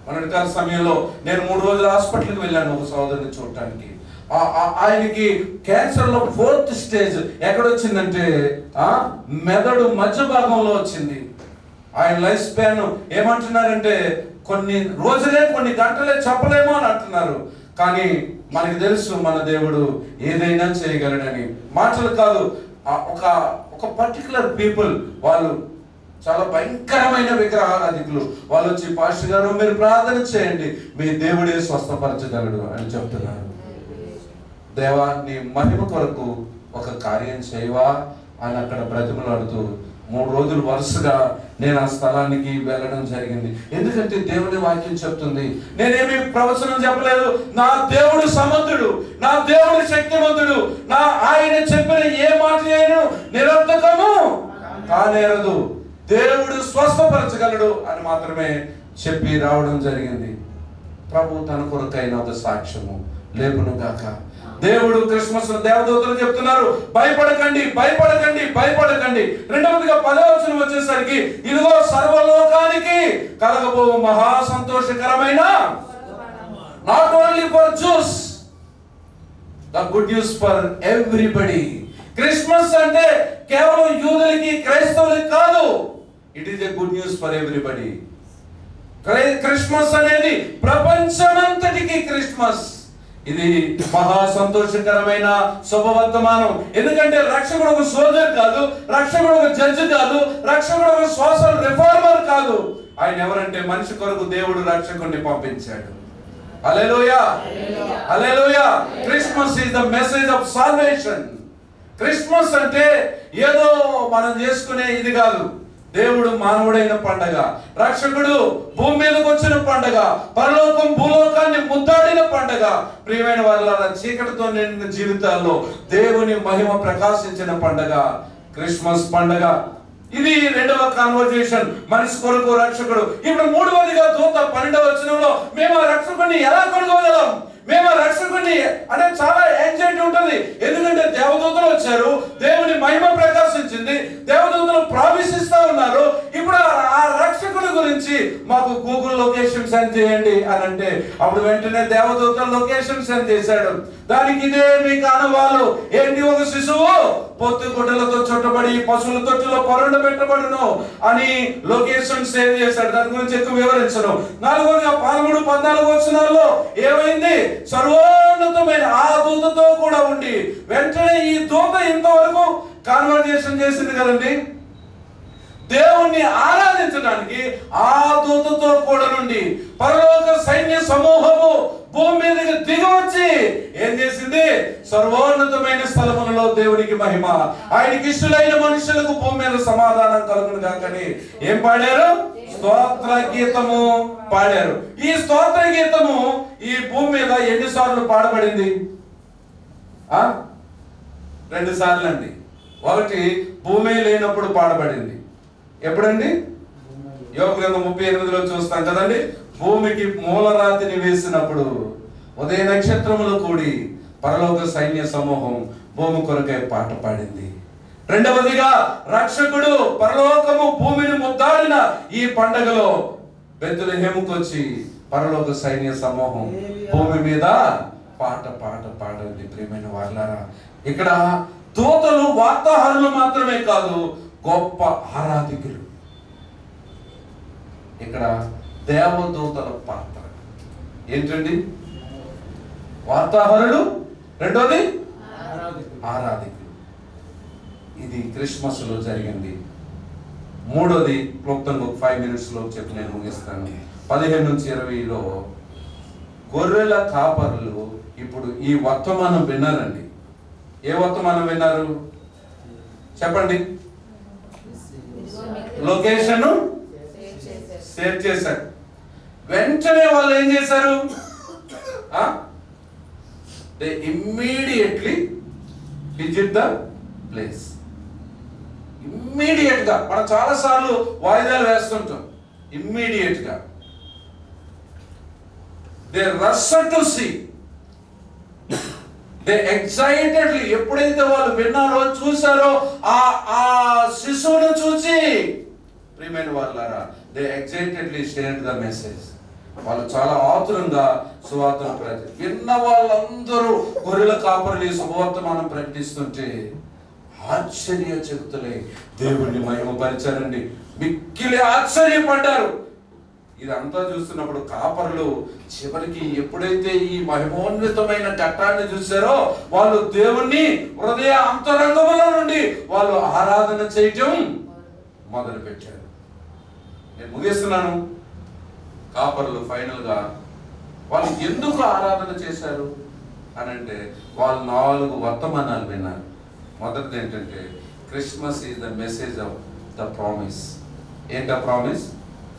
మొన్నటి కాల సమయంలో నేను 3 రోజులు హాస్పిటల్కి వెళ్ళాను ఒక సోదరుని చూడటానికి. ఆయనకి క్యాన్సర్ లో 4th స్టేజ్. ఎక్కడొచ్చిందంటే మెదడు మధ్య భాగంలో వచ్చింది. ఆయన లైఫ్ స్పాన్ ఏమంటున్నారంటే, కొన్ని రోజులే, కొన్ని గంటలే చెప్పలేమో అని అంటున్నారు. కానీ మనకి తెలుసు మన దేవుడు ఏదైనా చేయగలడని. మాటలు కాదు, ఒక పర్టికులర్ పీపుల్, వాళ్ళు చాలా భయంకరమైన విగ్రహారాధికులు. వాళ్ళు వచ్చి, పాస్టర్ గారు మీరు ప్రార్థన చేయండి, మీ దేవుడే స్వస్థపరచగలడు అని చెప్తున్నారు. దేవా, నీ మహిమ కొరకు ఒక కార్యం చేయవా అని అక్కడ బ్రతిమలాడుతూ 3 రోజులు వరుసగా నేను ఆ స్థలానికి వెళ్ళడం జరిగింది. ఎందుకంటే దేవుని వాక్యం చెప్తుంది. నేనేమి ప్రవచనం చెప్పలేదు. నా దేవుడు సమర్థుడు, నా దేవుడు శక్తివంతుడు, ఆయన చెప్పిన ఏ మాట నిరర్థకము కానేరదు, దేవుడు స్వస్థపరచగలడు అని మాత్రమే చెప్పి రావడం జరిగింది. ప్రభు తన కొరకైన ఒక సాక్ష్యము లేపును గాక. దేవుడు క్రిస్మస్ దేవదూతలు చెప్తున్నారు, భయపడకండి, భయపడకండి, భయపడకండి. రెండవదిగా 10వ వచనం వచ్చేసరికి, ఇదిగో సర్వలోకానికి కలగబో మహా సంతోషకరమైన, not only for juice, the good news for everybody. Christmas అంటే కేవలం యూదులకి, క్రైస్తవులకి కాదు. It is a good news for everybody. Christmas అనేది ప్రపంచమంతటికి క్రిస్మస్. ఇది మహా సంతోషకరమైన శుభవర్తమానం. ఎందుకంటే రక్షకుడు ఒక సోల్జర్ కాదు, రక్షకుడు ఒక జడ్జి కాదు, రక్షకుడు ఒక సోషల్ రిఫార్మర్ కాదు. ఆయన ఎవరంటే, మనిషి కొరకు దేవుడు రక్షకుడిని పంపించాడు. హల్లెలూయా, హల్లెలూయా. Christmas is the message of salvation. Christmas అంటే ఏదో మనం చేసుకునే ఇది కాదు. దేవుడు మానవుడైన పండగ, రక్షకుడు భూమి మీదకి వచ్చిన పండగ, పరలోకం భూలోకాన్ని ముద్దాడిన పండగ. ప్రియమైన వారులారా, చీకటితో నిండిన జీవితాల్లో దేవుని మహిమ ప్రకాశించిన పండగ క్రిస్మస్ పండగ. ఇది రెండవ కాన్వర్జేషన్, మనిషి కొరకు రక్షకుడు. ఇప్పుడు 3వదిగా దూత 12వ వచనంలో, మేము ఆ రక్షకుడిని ఎలా కొనుక్కోగలం, మేము ఆ రక్షకుడిని అంటే చాలా యాంగ్జైటీ ఉంటుంది. ఎందుకంటే దేవదూతలు వచ్చారు, దేవుని మహిమ ప్రకాశించింది, దేవదూతలు ప్రామిస్ ఇస్తా ఉన్నారు. ఇప్పుడు ఆ రక్షకుడి గురించి మాకు గూగుల్ లొకేషన్ సెండ్ చేయండి అని అంటే, అప్పుడు వెంటనే దేవదూతలు లొకేషన్ సెండ్ చేశాడు. దానికి ఇదే మీకు ఆనవాలు ఏంటి, ఒక శిశువు పొత్తు గుడ్డలతో చుట్టబడి పశువుల తొట్టులో పొరండ పెట్టబడును అని లొకేషన్ సేవ్ చేశాడు. దాని గురించి ఎక్కువ వివరించను. 4వదిగా 13, 14 వచనాల్లో ఏమైంది, సర్వోన్నతమైన ఆ దూతతో కూడా ఉండి, వెంటనే ఈ దూత ఇంతవరకు కాన్వర్జేషన్ చేసింది కదండి, దేవుణ్ణి ఆరాధించడానికి ఆ దూతతో కూడా నుండి పరలోక సైన్య సమూహము భూమి మీదకి దిగి వచ్చి ఏం చేసింది, సర్వోన్నతమైన స్థలములలో దేవునికి మహిమ, ఆయనకి ఇష్టలైన మనుషులకు భూమి మీద సమాధానం కలుగును గాకని ఏం పాడారు, స్తోత్ర గీతము పాడారు. ఈ స్తోత్ర గీతము ఈ భూమి మీద ఎన్నిసార్లు పాడబడింది? 2 సార్లు అండి. ఒకటి భూమి లేనప్పుడు పాడబడింది. ఎప్పుడండి? యోగ గ్రంథం 38లో చూస్తాం కదండి. భూమికి మూలరాతిని వేసినప్పుడు ఉదయ నక్షత్రములు కూడి పరలోక సైన్య సమూహం భూమి కొరకై పాట పాడింది. రెండవదిగా రక్షకుడు పరలోకము భూమిని ముద్దాడిన ఈ పండగలో బెత్లెహేముకు వచ్చి పరలోక సైన్య సమూహం భూమి మీద పాట పాడండి ప్రియమైన వాళ్ళారా. ఇక్కడ దూతలు వార్తాహరులు మాత్రమే కాదు, గొప్ప ఆరాధికులు. ఇక్కడ దేవదూతల పాత్ర ఏంటండి? వార్తాహరులు, రెండోది ఆరాధికులు. ఇది క్రిస్మస్ లో జరిగింది. మూడోది క్లుప్తంగా 5 minutes లో చెప్పి నేను ముగిస్తాను. 15 నుంచి 20లో గొర్రెల కాపరులు ఇప్పుడు ఈ వర్తమానం విన్నారండి. ఏ వర్తమానం విన్నారు చెప్పండి? లొకేషన్ షేర్ చేశారు. వెంటనే వాళ్ళు ఏం చేశారు? They immediately visit the place. Immediate గా. మనం చాలా సార్లు వాయిదాలు వేస్తుంటాం. ఇమ్మీడియట్ గా they rush to see. They excitedly, ఎప్పుడైతే వాళ్ళు విన్నారో చూసారో ఆ శిశువును చూసి, ప్రియమైన వాళ్ళారా, they excitedly shared the message. వాళ్ళు చాలా ఆతురంగా సువార్తను విన్న వాళ్ళందరూ గొర్రెల కాపరులు ఈ శుభవర్తమానం ప్రకటిస్తుంటే ఆశ్చర్యచకితులై దేవుణ్ణి మహిమపరిచారండి. మిక్కిలి ఆశ్చర్యపడ్డారు. ఇదంతా చూస్తున్నప్పుడు కాపరులు చివరికి ఎప్పుడైతే ఈ మహిమోన్నతమైన ఘట్టాన్ని చూశారో వాళ్ళు దేవుణ్ణి హృదయ అంతరంగముల నుండి వాళ్ళు ఆరాధన చేయటం మొదలు పెట్టారు. నేను ముగిస్తున్నాను. కాపరులు ఫైనల్ గా వాళ్ళు ఎందుకు ఆరాధన చేశారు అని అంటే, వాళ్ళు 4 వర్తమానాలు విన్నారు. మొదటిది ఏంటంటే, Christmas is the message of the promise. ఏంటా ప్రామిస్?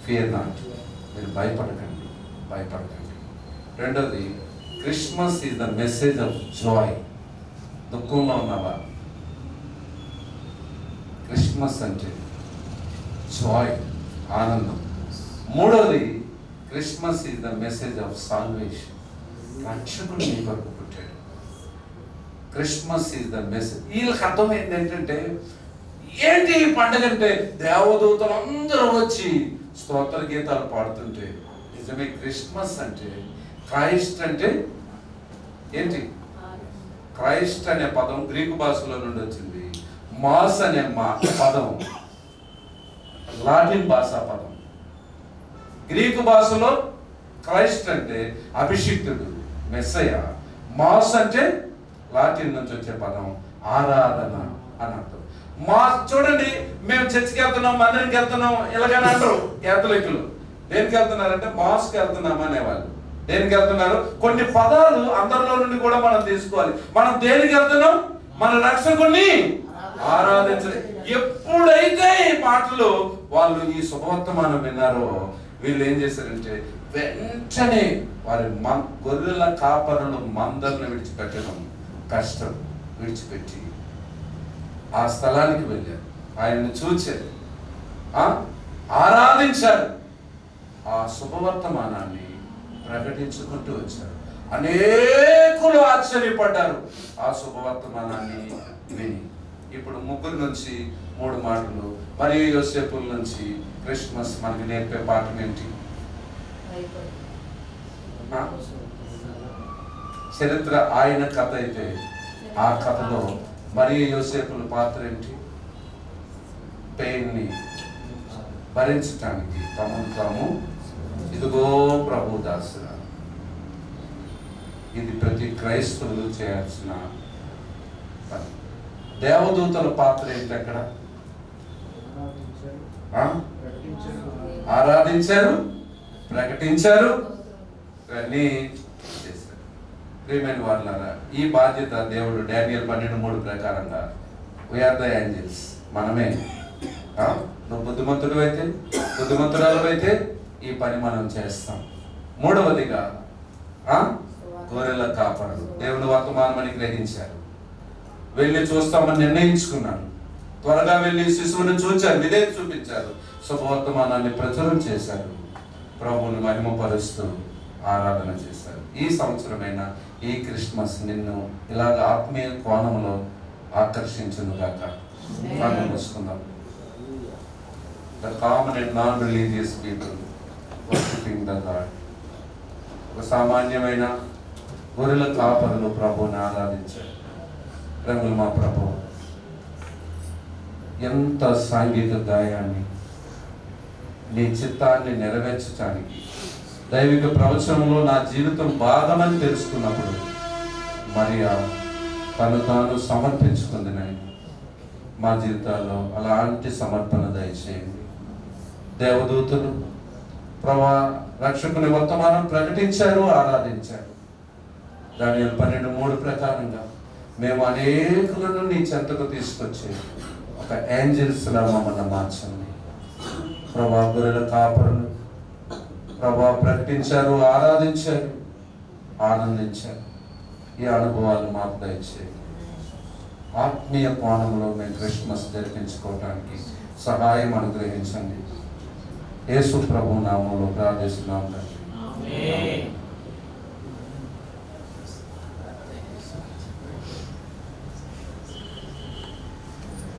ఫియర్ నాట్, మీరు భయపడకండి. రెండోది, Christmas is the message of Joy. దుఃఖంలో ఉన్నావా? క్రిస్మస్ అంటే జాయ్, ఆనందం. మూడోది, Christmas is the message of salvation. రక్షకుడు నీ కొరకు పుట్టాడు. Christmas is the message. వీళ్ళకి అర్థమైంది ఏంటంటే, ఏంటి ఈ పండుగ అంటే, దేవదూతలు అందరూ వచ్చి స్తోత్ర గీతాలు పాడుతుంటే, నిజమే క్రిస్మస్ అంటే, క్రైస్ట్ అంటే ఏంటి? క్రైస్ట్ అనే పదం గ్రీకు భాషలో నుండి వచ్చింది. మాస్ అనే పదం లాటిన్ భాషా పదం. గ్రీకు భాషలో క్రైస్ట్ అంటే అభిషిక్తుడు, మెస్సయ. మాస్ అంటే లాటిన్ నుంచి వచ్చే పదం ఆరాధన అని అర్థం. చూడండి, మేము చర్చికి వెళ్తున్నాం, మందిరికి వెళ్తున్నాం ఇలాగని అంటారు క్యాథలిక్లు. దేనికి వెళ్తున్నారంటే మాస్కి వెళ్తున్నాం అనేవాళ్ళు. దేనికి వెళ్తున్నారు? కొన్ని పదాలు అందరిలో నుండి కూడా మనం తీసుకోవాలి. మనం దేనికి వెళ్తున్నాం? మన రక్షకుణ్ణి ఆరాధించాలి. ఎప్పుడైతే ఈ మాటలు వాళ్ళు ఈ శుభవర్తమానం విన్నారో, వీళ్ళు ఏం చేశారంటే వెంటనే వారి గొర్రెల కాపరులు మందలను విడిచిపెట్టడం కష్టం విడిచిపెట్టి ఆ స్థలానికి వెళ్ళారు. ఆయన్ని చూచారు, ఆరాధించారు, ఆ శుభవర్తమానాన్ని ప్రకటించుకుంటూ వచ్చారు. అనేకులు ఆశ్చర్యపడ్డారు ఆ శుభవర్తమానాన్ని విని. ఇప్పుడు 3 నుంచి 3 మాటలు మరియు యోసేపుల నుంచి క్రిస్మస్ మనకి నేర్పే పాఠం ఏంటి? చరిత్ర ఆయన కథ అయితే ఆ కథలో మరియు యోసేపుల పాత్ర ఏంటి? పెయిన్ని భరించటానికి తమను తాము ఇదిగో ప్రభు దాసురా. ఇది ప్రతి క్రైస్తవులు చేయాల్సిన పని. దేవదూతల పాత్ర ఏంటి అక్కడ? ఆరాధించారు, ప్రకటించారు, అన్నీ చేశారు. ప్రియమైన వాళ్ళారా, ఈ బాధ్యత దేవుడు డానియల్ 12:3 ప్రకారంగా వీఆర్ ద ఏంజెల్స్, మనమే. నువ్వు బుద్ధిమంతురాలు అయితే ఈ పని మనం చేస్తాం. మూడవదిగా గొర్రెల కాపరులు దేవుని వర్తమానం అని గ్రహించారు, వెళ్ళి చూస్తామని నిర్ణయించుకున్నారు. త్వరగా వెళ్ళి శిశువుని చూచారు, విధేయత చూపించారు, శుభవర్తమానాన్ని ప్రచురం చేశారు, ప్రభువుని మహిమపరుస్తూ ఆరాధన చేశారు. ఈ సంవత్సరమైన ఈ క్రిస్మస్ నిన్ను ఇలాగ ఆత్మీయ కోణంలో ఆకర్షించును గాక. మూసుకుందాం. The common and non-religious people worshipping the Lord. ఒక సామాన్యమైన గొర్రెల కాపరులు ప్రభువుని ఆరాధించారు. రంగులు మా ప్రభు ఎంత సాంఘిక గాయాన్ని నీ చిత్తాన్ని నెరవేర్చడానికి దైవిక ప్రవచనంలో నా జీవితం భాగమని తెలుసుకున్నప్పుడు మరియా తను తాను సమర్పించుకుంది. నాయన మా జీవితాల్లో అలాంటి సమర్పణ దయచేయండి. దేవదూతలు ప్రభా రక్షకుని వర్తమానం ప్రకటించారు, ఆరాధించారు. దానియేలు 12:3 ప్రకారంగా మేము అనేకులను నీ చెంతకు తీసుకొచ్చి ఒక ఏంజల్స్ లా మమ్మల్ని మార్చండి ప్రభా. గొర్రెల కాపరులు ప్రభా ప్రకటించారు, ఆరాధించారు, ఆనందించారు. ఈ అనుభవాలు మాకు దయచేయండి. ఆత్మీయ కోణంలో మేము క్రిస్మస్ జరిపించుకోవడానికి సహాయం అనుగ్రహించండి. యేసు ప్రభు నామములో ప్రార్థిస్తున్నాం తండ్రి.